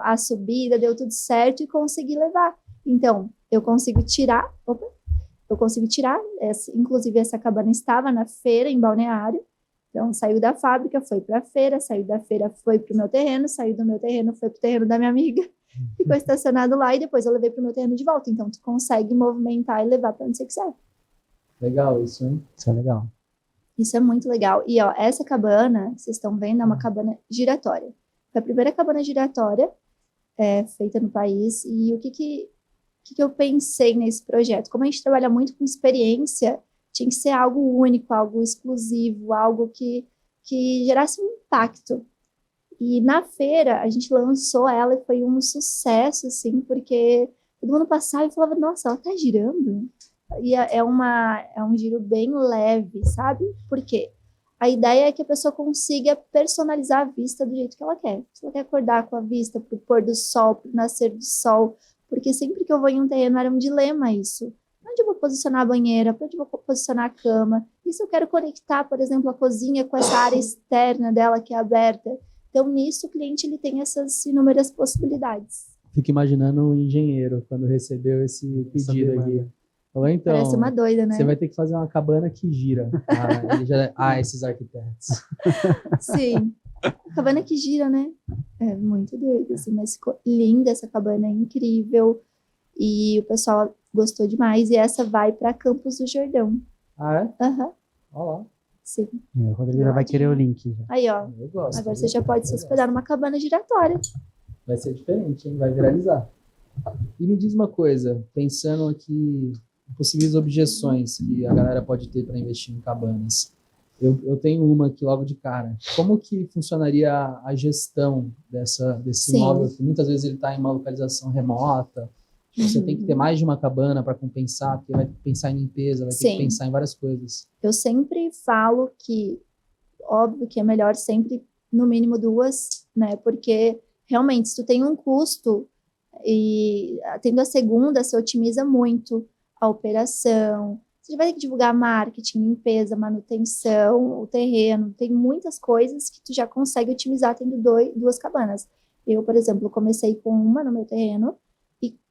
a subida, deu tudo certo e consegui levar. Então, eu consigo tirar, inclusive essa cabana estava na feira em Balneário, então saiu da fábrica, foi para a feira, saiu da feira, foi para o meu terreno, saiu do meu terreno, foi para o terreno da minha amiga, ficou estacionado lá e depois eu levei para o meu terreno de volta, então tu consegue movimentar e levar para onde você quiser. Legal isso, hein? Isso é legal. Isso é muito legal. E ó, essa cabana, vocês estão vendo, é uma cabana giratória. Foi a primeira cabana giratória feita no país. E o que eu pensei nesse projeto? Como a gente trabalha muito com experiência, tinha que ser algo único, algo exclusivo, algo que gerasse um impacto. E na feira, a gente lançou ela e foi um sucesso, assim, porque todo mundo passava e falava, nossa, ela tá girando? E é um giro bem leve, sabe? Por quê? A ideia é que a pessoa consiga personalizar a vista do jeito que ela quer. Se ela quer acordar com a vista para o pôr do sol, para o nascer do sol, porque sempre que eu vou em um terreno era um dilema isso. Onde eu vou posicionar a banheira? Onde eu vou posicionar a cama? E se eu quero conectar, por exemplo, a cozinha com essa área externa dela que é aberta? Então, nisso, o cliente ele tem essas inúmeras possibilidades. Fico imaginando o engenheiro quando recebeu esse pedido aqui. Então, parece uma doida, né? Você vai ter que fazer uma cabana que gira. Esses arquitetos. Sim. Cabana que gira, né? É muito doido, assim, mas ficou linda essa cabana, é incrível. E o pessoal gostou demais. E essa vai para Campos do Jordão. Ah, é? Aham. Olha lá. Sim. O Rodrigo já vai querer o link. Já. Aí, ó. Eu gosto. Agora você já pode se hospedar numa cabana giratória. Vai ser diferente, hein? Vai viralizar. E me diz uma coisa, pensando aqui em possíveis objeções que a galera pode ter para investir em cabanas. Eu tenho uma aqui logo de cara. Como que funcionaria a gestão desse Sim. imóvel, que muitas vezes ele está em uma localização remota, você tem que ter mais de uma cabana para compensar, porque vai ter que pensar em limpeza, vai ter que Sim. pensar em várias coisas. Eu sempre falo que, óbvio que é melhor sempre, no mínimo 2, né? Porque, realmente, se tu tem um custo e tendo a segunda, você otimiza muito a operação. Você vai ter que divulgar marketing, limpeza, manutenção, o terreno. Tem muitas coisas que tu já consegue otimizar tendo 2 cabanas. Eu, por exemplo, comecei com uma no meu terreno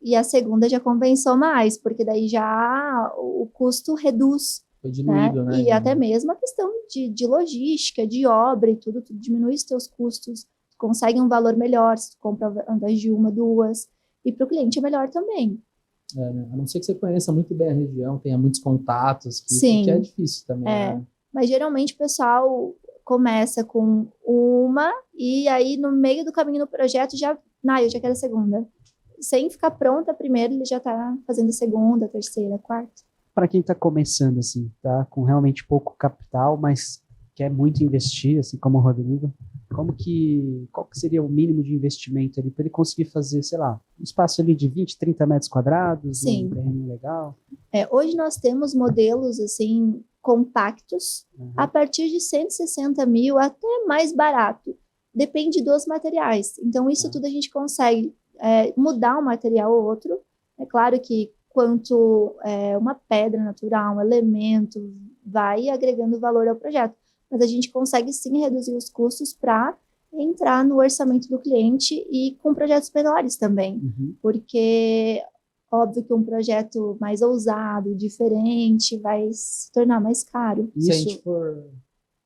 e a segunda já compensou mais, porque daí já o custo reduz. Foi diluído, né? E até mesmo a questão de logística, de obra e tudo diminui os teus custos, tu consegue um valor melhor se tu compra ao invés de 1, 2, e para o cliente é melhor também. Né? A não ser que você conheça muito bem a região, tenha muitos contatos, Sim. que é difícil também. Né? Mas geralmente o pessoal começa com uma e aí no meio do caminho no projeto eu já quero a segunda. Sem ficar pronta a primeira, ele já está fazendo a segunda, a terceira, a quarta. Para quem está começando, assim, tá com realmente pouco capital, mas quer muito investir, assim como o Rodrigo, qual que seria o mínimo de investimento ali para ele conseguir fazer, sei lá, um espaço ali de 20, 30 metros quadrados, Sim. um terreno legal? Hoje nós temos modelos, assim, compactos, a partir de 160 mil, até mais barato. Depende dos materiais. Então, isso tudo a gente consegue mudar um material ou outro. É claro que quanto uma pedra natural, um elemento, vai agregando valor ao projeto. Mas a gente consegue sim reduzir os custos para entrar no orçamento do cliente e com projetos menores também. Porque, óbvio que um projeto mais ousado, diferente, vai se tornar mais caro. Se a gente for...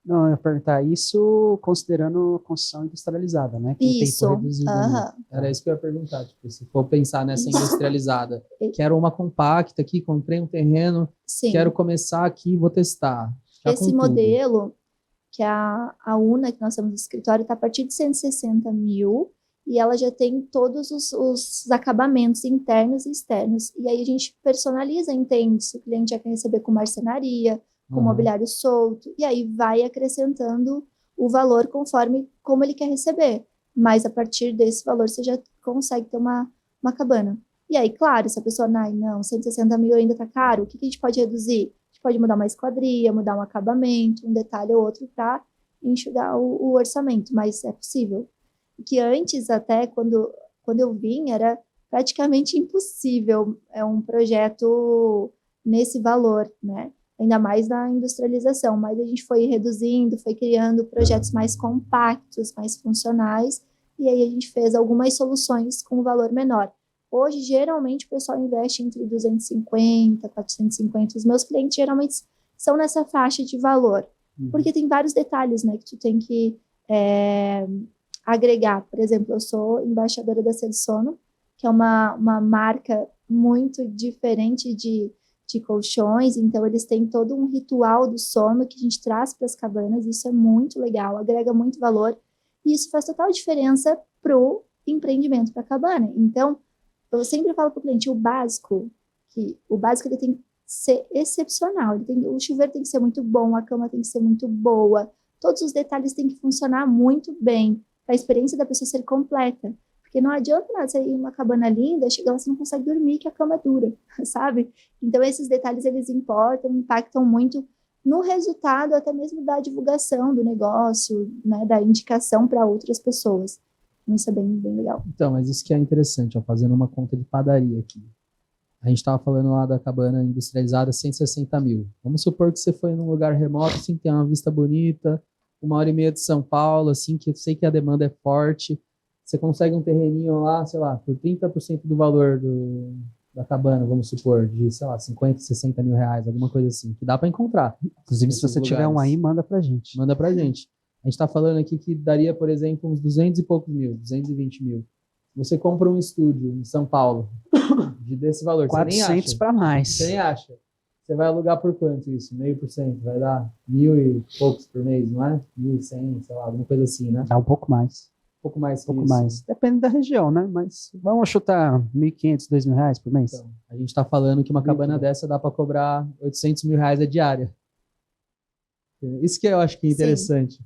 Não, eu ia perguntar isso considerando construção industrializada, né? Com Isso. tempo reduzido. Né? Era isso que eu ia perguntar. Tipo, se for pensar nessa industrializada, quero uma compacta aqui, comprei um terreno, Sim. Quero começar aqui, vou testar. Esse modelo, que é a UNA, que nós temos no escritório, está a partir de 160 mil e ela já tem todos os acabamentos internos e externos. E aí a gente personaliza, entende? Se o cliente já quer receber com marcenaria, com mobiliário solto, e aí vai acrescentando o valor conforme como ele quer receber. Mas a partir desse valor você já consegue ter uma cabana. E aí, claro, se a pessoa, não, 160 mil ainda está caro, o que a gente pode reduzir? A gente pode mudar uma esquadria, mudar um acabamento, um detalhe ou outro para enxugar o orçamento, mas é possível. Que antes, até quando eu vim, era praticamente impossível um projeto nesse valor, né? Ainda mais na industrialização, mas a gente foi reduzindo, foi criando projetos mais compactos, mais funcionais, e aí a gente fez algumas soluções com valor menor. Hoje, geralmente, o pessoal investe entre 250, 450. Os meus clientes, geralmente, são nessa faixa de valor, porque tem vários detalhes, né, que tu tem que agregar. Por exemplo, eu sou embaixadora da Celsono, que é uma marca muito diferente de colchões, então eles têm todo um ritual do sono que a gente traz para as cabanas, isso é muito legal, agrega muito valor, e isso faz total diferença para o empreendimento, para a cabana. Então, eu sempre falo para o cliente, o básico ele tem que ser excepcional, o chuveiro tem que ser muito bom, a cama tem que ser muito boa, todos os detalhes têm que funcionar muito bem, para a experiência da pessoa ser completa. Porque não adianta nada você ir em uma cabana linda, chegar lá você não consegue dormir, que a cama é dura, sabe? Então, esses detalhes, eles impactam muito no resultado, até mesmo da divulgação do negócio, né, da indicação para outras pessoas. Então, isso é bem, bem legal. Então, mas isso que é interessante, fazendo uma conta de padaria aqui. A gente estava falando lá da cabana industrializada, 160 mil. Vamos supor que você foi num lugar remoto, assim, tem uma vista bonita, 1h30 de São Paulo, assim, que eu sei que a demanda é forte. Você consegue um terreninho lá, sei lá, por 30% do valor da cabana, vamos supor, de, sei lá, 50, 60 mil reais, alguma coisa assim, que dá para encontrar. Inclusive, se você tiver um aí, manda pra gente. Manda pra gente. A gente está falando aqui que daria, por exemplo, uns 200 e poucos mil, 220 mil. Você compra um estúdio em São Paulo, desse valor, 400 para mais. Você nem acha. Você vai alugar por quanto isso? 0,5%? Vai dar 1.000 e poucos por mês, não é? 1.100, sei lá, alguma coisa assim, né? Dá um pouco mais. pouco mais que pouco isso. mais. Depende da região, né? Mas vamos chutar R$ 1.500, R$ 2.000 por mês. Então, a gente está falando que uma cabana dessa dá para cobrar R$ 800 mil a diária. Isso que eu acho que é interessante.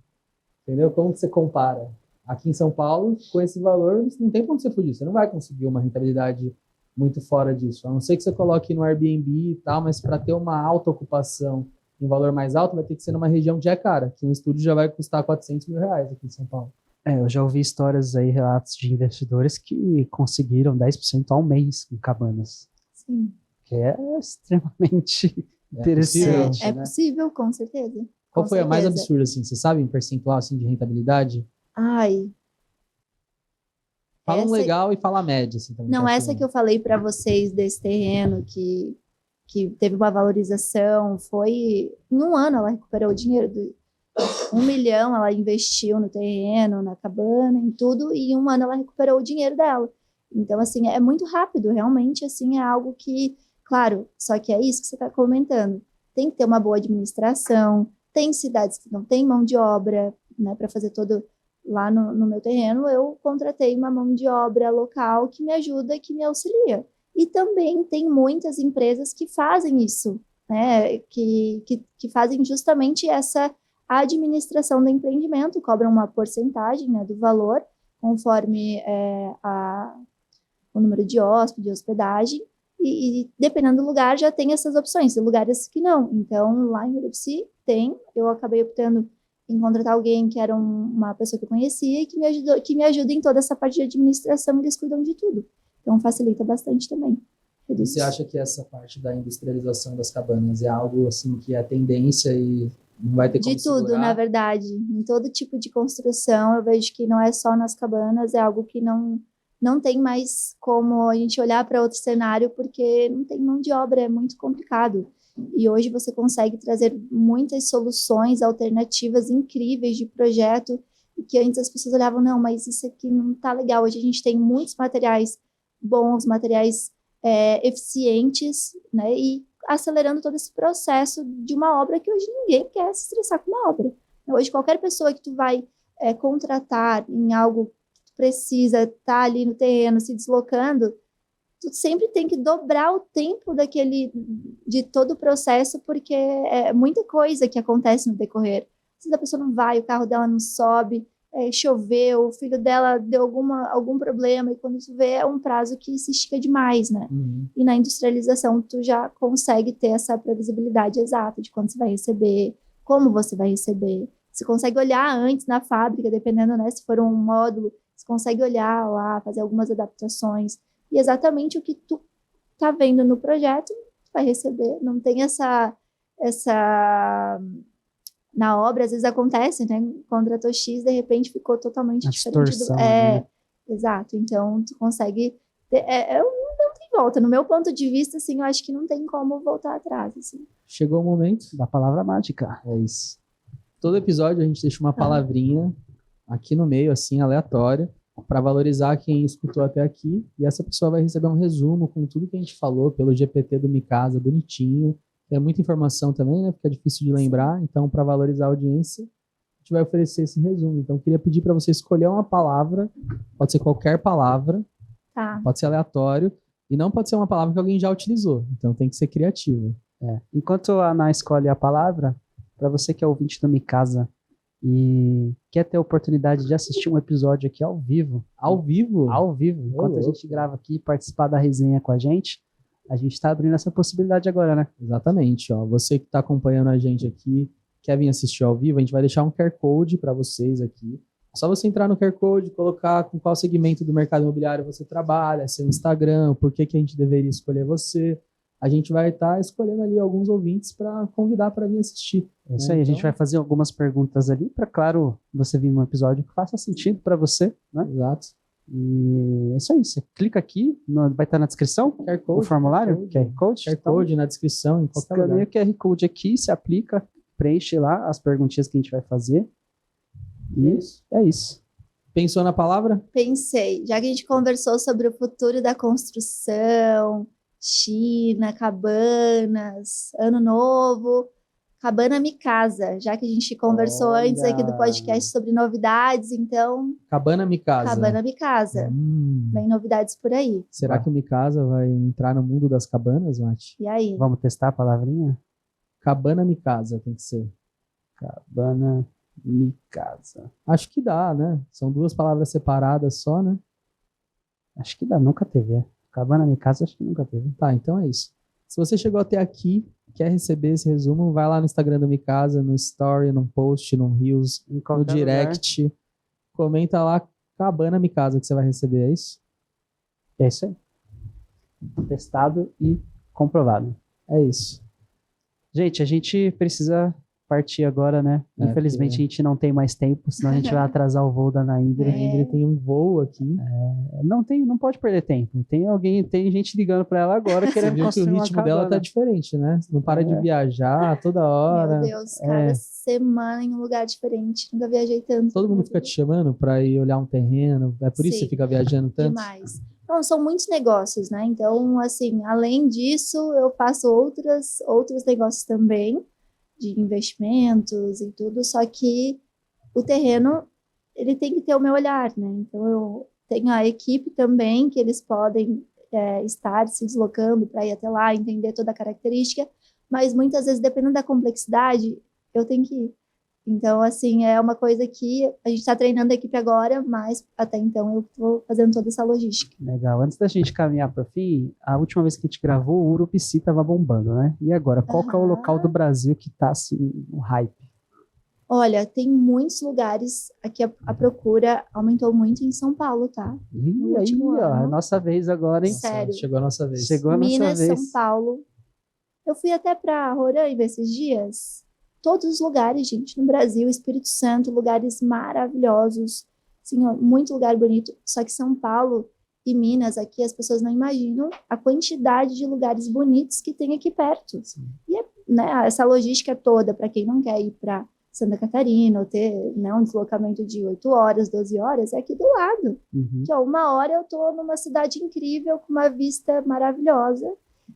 Entendeu? Como que você compara? Aqui em São Paulo, com esse valor, não tem como você fugir. Você não vai conseguir uma rentabilidade muito fora disso. A não ser que você coloque no Airbnb e tal, mas para ter uma alta ocupação em valor mais alto, vai ter que ser numa região que já é cara, que um estúdio já vai custar R$ 400 mil aqui em São Paulo. Eu já ouvi histórias aí, relatos de investidores que conseguiram 10% ao mês com cabanas. Sim. Que é extremamente interessante. É né? possível, com certeza. Qual Com foi a mais certeza. absurda, assim? Você sabe em percentual assim, de rentabilidade? Ai, Fala um Essa- legal e fala a média. Assim, também, não, acho essa que eu falei para vocês desse terreno que teve uma valorização, foi em um ano ela recuperou o dinheiro do 1 milhão, ela investiu no terreno, na cabana, em tudo, e em um ano ela recuperou o dinheiro dela. Então, assim, é muito rápido, realmente, assim, é algo que, claro, só que é isso que você está comentando, tem que ter uma boa administração, tem cidades que não tem mão de obra, né, para fazer todo, lá no meu terreno, eu contratei uma mão de obra local que me ajuda, que me auxilia. E também tem muitas empresas que fazem isso, né, que fazem justamente essa administração do empreendimento, cobram uma porcentagem, né, do valor, conforme o número de hóspedes, hospedagem, e dependendo do lugar já tem essas opções, tem lugares que não. Então, lá em Urubici tem, eu acabei optando em contratar alguém que era uma pessoa que eu conhecia e que me ajuda em toda essa parte de administração, eles cuidam de tudo. Então, facilita bastante também. Você acha que essa parte da industrialização das cabanas é algo assim que é tendência e não vai ter como De tudo, segurar? na verdade. Em todo tipo de construção, eu vejo que não é só nas cabanas, é algo que não tem mais como a gente olhar para outro cenário, porque não tem mão de obra, é muito complicado. E hoje você consegue trazer muitas soluções alternativas incríveis de projeto, e que antes as pessoas olhavam, não, mas isso aqui não está legal. Hoje a gente tem muitos materiais bons, materiais eficientes, né, e acelerando todo esse processo de uma obra que hoje ninguém quer se estressar com uma obra. Hoje qualquer pessoa que tu vai contratar em algo que tu precisa estar ali no terreno, se deslocando, tu sempre tem que dobrar o tempo de todo o processo, porque é muita coisa que acontece no decorrer. Se a pessoa não vai, o carro dela não sobe, choveu, o filho dela deu algum problema, e quando tu vê é um prazo que se estica demais, né? Uhum. E na industrialização tu já consegue ter essa previsibilidade exata de quando você vai receber, como você vai receber. Você consegue olhar antes na fábrica, dependendo, né, se for um módulo, você consegue olhar lá, fazer algumas adaptações, e exatamente o que tu tá vendo no projeto, tu vai receber. Não tem essa na obra, às vezes acontece, né? Contratou X, de repente ficou totalmente A diferente distorção, né? Exato. Então, tu consegue não tem volta. No meu ponto de vista, assim, eu acho que não tem como voltar atrás, assim. Chegou o momento. Da palavra mágica. É isso. Todo episódio a gente deixa uma palavrinha aqui no meio, assim, aleatória, para valorizar quem escutou até aqui. E essa pessoa vai receber um resumo com tudo que a gente falou pelo GPT do Micasa, bonitinho. É muita informação também, né? Porque é difícil de lembrar. Então, para valorizar a audiência, a gente vai oferecer esse resumo. Então, eu queria pedir para você escolher uma palavra. Pode ser qualquer palavra. Tá. Pode ser aleatório. E não pode ser uma palavra que alguém já utilizou. Então, tem que ser criativo. Enquanto a Ana escolhe a palavra, para você que é ouvinte do Micasa e quer ter a oportunidade de assistir um episódio aqui ao vivo. Ao vivo? Ao vivo. Enquanto a gente grava aqui e participar da resenha com a gente está abrindo essa possibilidade agora, né? Exatamente. Ó. Você que está acompanhando a gente aqui, quer vir assistir ao vivo, a gente vai deixar um QR Code para vocês aqui. É só você entrar no QR Code, colocar com qual segmento do mercado imobiliário você trabalha, seu Instagram, por que a gente deveria escolher você. A gente vai estar escolhendo ali alguns ouvintes para convidar para vir assistir. É isso aí, a gente vai fazer algumas perguntas ali para, claro, você vir num episódio que faça sentido para você, né? Exato. E é isso aí, você clica aqui, vai estar na descrição, QR Code, o formulário, QR Code. QR Code na descrição, em qualquer lugar. Escaneia o QR Code aqui, se aplica, preenche lá as perguntinhas que a gente vai fazer. E é isso. Pensou na palavra? Pensei. Já que a gente conversou sobre o futuro da construção, China, cabanas, Ano Novo, Cabana Me Casa, já que a gente conversou antes aqui do podcast sobre novidades, então... Cabana Me Casa. Cabana Me Casa. Vem novidades por aí. Será que o Me Casa vai entrar no mundo das cabanas, Mati? E aí? Vamos testar a palavrinha? Cabana Me Casa tem que ser. Cabana Me Casa. Acho que dá, né? São 2 palavras separadas só, né? Acho que dá, nunca teve. Cabana Me Casa, acho que nunca teve. Tá, então é isso. Se você chegou até aqui, quer receber esse resumo, vai lá no Instagram do Me Casa, no Story, no Post, no Reels, no Direct. Lugar. Comenta lá, Cabana Me Casa, que você vai receber, é isso? É isso aí. Testado e comprovado. É isso. Gente, a gente precisa partir agora, né? Infelizmente a gente não tem mais tempo, senão a gente vai atrasar o voo da Naindra. A Naindra tem um voo aqui. Não pode perder tempo. Tem gente ligando para ela agora querendo construir uma cabana. Você viu que o ritmo dela tá diferente, né? Não para de viajar toda hora. Meu Deus, cada semana em um lugar diferente. Nunca viajei tanto. Todo mundo fica te chamando para ir olhar um terreno. É por isso que você fica viajando tanto? Demais. Não, são muitos negócios, né? Então, assim, além disso, eu faço outros negócios também, de investimentos e tudo, só que o terreno, ele tem que ter o meu olhar, né? Então, eu tenho a equipe também, que eles podem estar se deslocando para ir até lá, entender toda a característica, mas muitas vezes, dependendo da complexidade, eu tenho que ir. Então, assim, é uma coisa que a gente está treinando a equipe agora, mas até então eu estou fazendo toda essa logística. Legal. Antes da gente caminhar para o fim, a última vez que a gente gravou, o Urubici estava bombando, né? E agora, qual que é o local do Brasil que está, assim, no hype? Olha, tem muitos lugares, aqui a procura aumentou muito em São Paulo, tá? E aí, ó, é nossa vez agora, hein? Sério. Chegou a nossa vez. Chegou a nossa Minas, vez. São Paulo. Eu fui até para Roraima esses dias. Todos os lugares, gente, no Brasil, Espírito Santo, lugares maravilhosos, assim, ó, muito lugar bonito. Só que São Paulo e Minas, aqui, as pessoas não imaginam a quantidade de lugares bonitos que tem aqui perto. Sim. E né, essa logística toda, para quem não quer ir para Santa Catarina, ou ter, né, um deslocamento de 8 horas, 12 horas, é aqui do lado. Que, ó, 1 hora eu tô numa cidade incrível, com uma vista maravilhosa,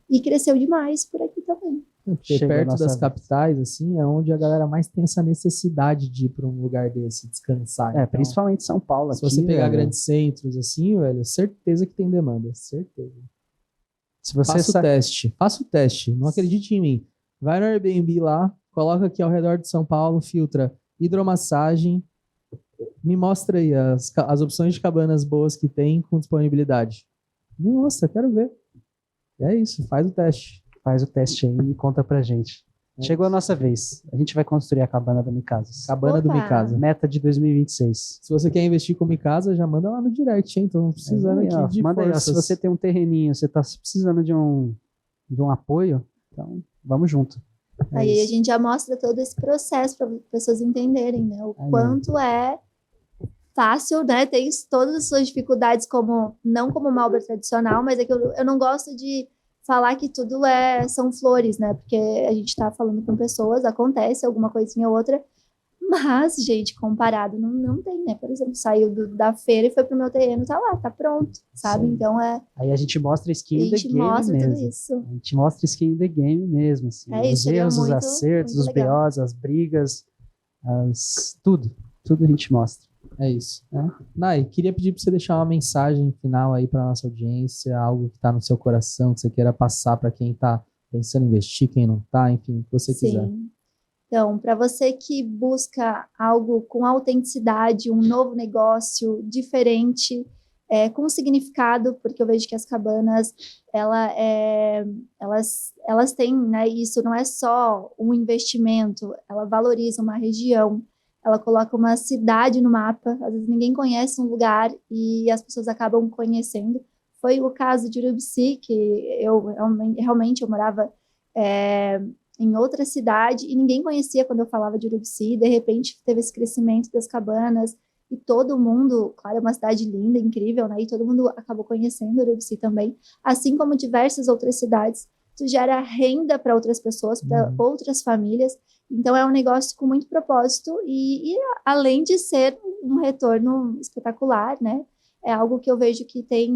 e cresceu demais por aqui também. Porque perto das capitais, assim, é onde a galera mais tem essa necessidade de ir para um lugar desse, descansar. Então, principalmente São Paulo. Se você pegar grandes centros, assim, velho, certeza que tem demanda. Certeza. Se você Faça o teste. Não acredite em mim. Vai no Airbnb lá, coloca aqui ao redor de São Paulo, filtra hidromassagem, me mostra aí as opções de cabanas boas que tem com disponibilidade. Me mostra, quero ver. É isso, faz o teste. Faz o teste aí e conta pra gente. Chegou a nossa vez. A gente vai construir a cabana do Micasas. Cabana do Micasa. Meta de 2026. Se você quer investir com Micasa, já manda lá no direct, hein? Tô precisando aqui de manda forças. aí, se você tem um terreninho, você tá precisando de um apoio, então vamos junto. Aí a gente já mostra todo esse processo para as pessoas entenderem, né? O quanto é fácil, né? Tem todas as suas dificuldades, não como uma obra tradicional, mas é que eu não gosto de falar que tudo são flores, né? Porque a gente está falando com pessoas, acontece alguma coisinha ou outra, mas, gente, comparado, não tem, né? Por exemplo, saiu da feira e foi pro meu terreno, tá lá, tá pronto, sabe? Sim. Então Aí a gente mostra skin in the game mostra mesmo. tudo isso. A gente mostra skin in the game mesmo, assim. Os erros, os acertos, os BOs, as brigas, tudo a gente mostra. É isso. Nai, queria pedir para você deixar uma mensagem final aí para nossa audiência, algo que está no seu coração, que você queira passar para quem está pensando em investir, quem não está, enfim, o que você quiser. Então, para você que busca algo com autenticidade, um novo negócio diferente, com significado, porque eu vejo que as cabanas, elas têm, né, isso não é só um investimento, ela valoriza uma região, ela coloca uma cidade no mapa, às vezes ninguém conhece um lugar e as pessoas acabam conhecendo. Foi o caso de Urubici, que eu realmente morava em outra cidade e ninguém conhecia quando eu falava de Urubici, de repente teve esse crescimento das cabanas e todo mundo, claro, é uma cidade linda, incrível, né? E todo mundo acabou conhecendo Urubici também, assim como diversas outras cidades. Isso gera renda para outras pessoas, para outras famílias. Então, é um negócio com muito propósito e além de ser um retorno espetacular, né? É algo que eu vejo que tem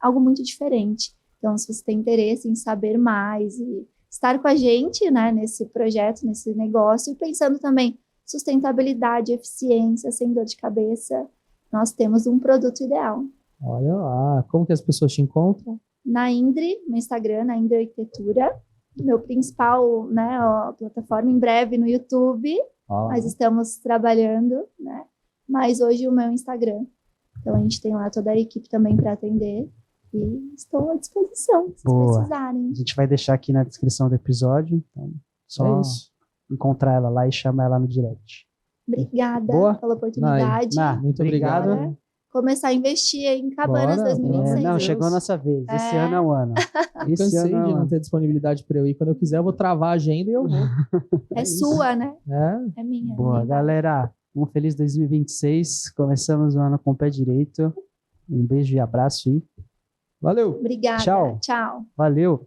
algo muito diferente. Então, se você tem interesse em saber mais e estar com a gente, né, nesse projeto, nesse negócio, e pensando também sustentabilidade, eficiência, sem dor de cabeça, nós temos um produto ideal. Olha lá, como que as pessoas te encontram? Na Indre, no Instagram, na Indre Arquitetura, meu principal, né, a plataforma em breve no YouTube, nós estamos trabalhando, né, mas hoje o meu Instagram. Então a gente tem lá toda a equipe também para atender e estou à disposição, se Boa. precisarem. A gente vai deixar aqui na descrição do episódio, então só É isso. encontrar ela lá e chamar ela no direct. Obrigada Boa. pela oportunidade. Muito obrigado. Bora começar a investir em Cabanas Bora, 2026. Não, Deus. chegou a nossa vez. Esse É. ano é o ano. Esse Cansei ano é o de não ano. ter disponibilidade para eu ir. Quando eu quiser, eu vou travar a agenda e eu vou. É sua, né? É. É minha. Boa, ninguém vai. galera. Um feliz 2026. Começamos o ano com o pé direito. Um beijo e abraço e Valeu! Obrigada. Tchau. Tchau. valeu.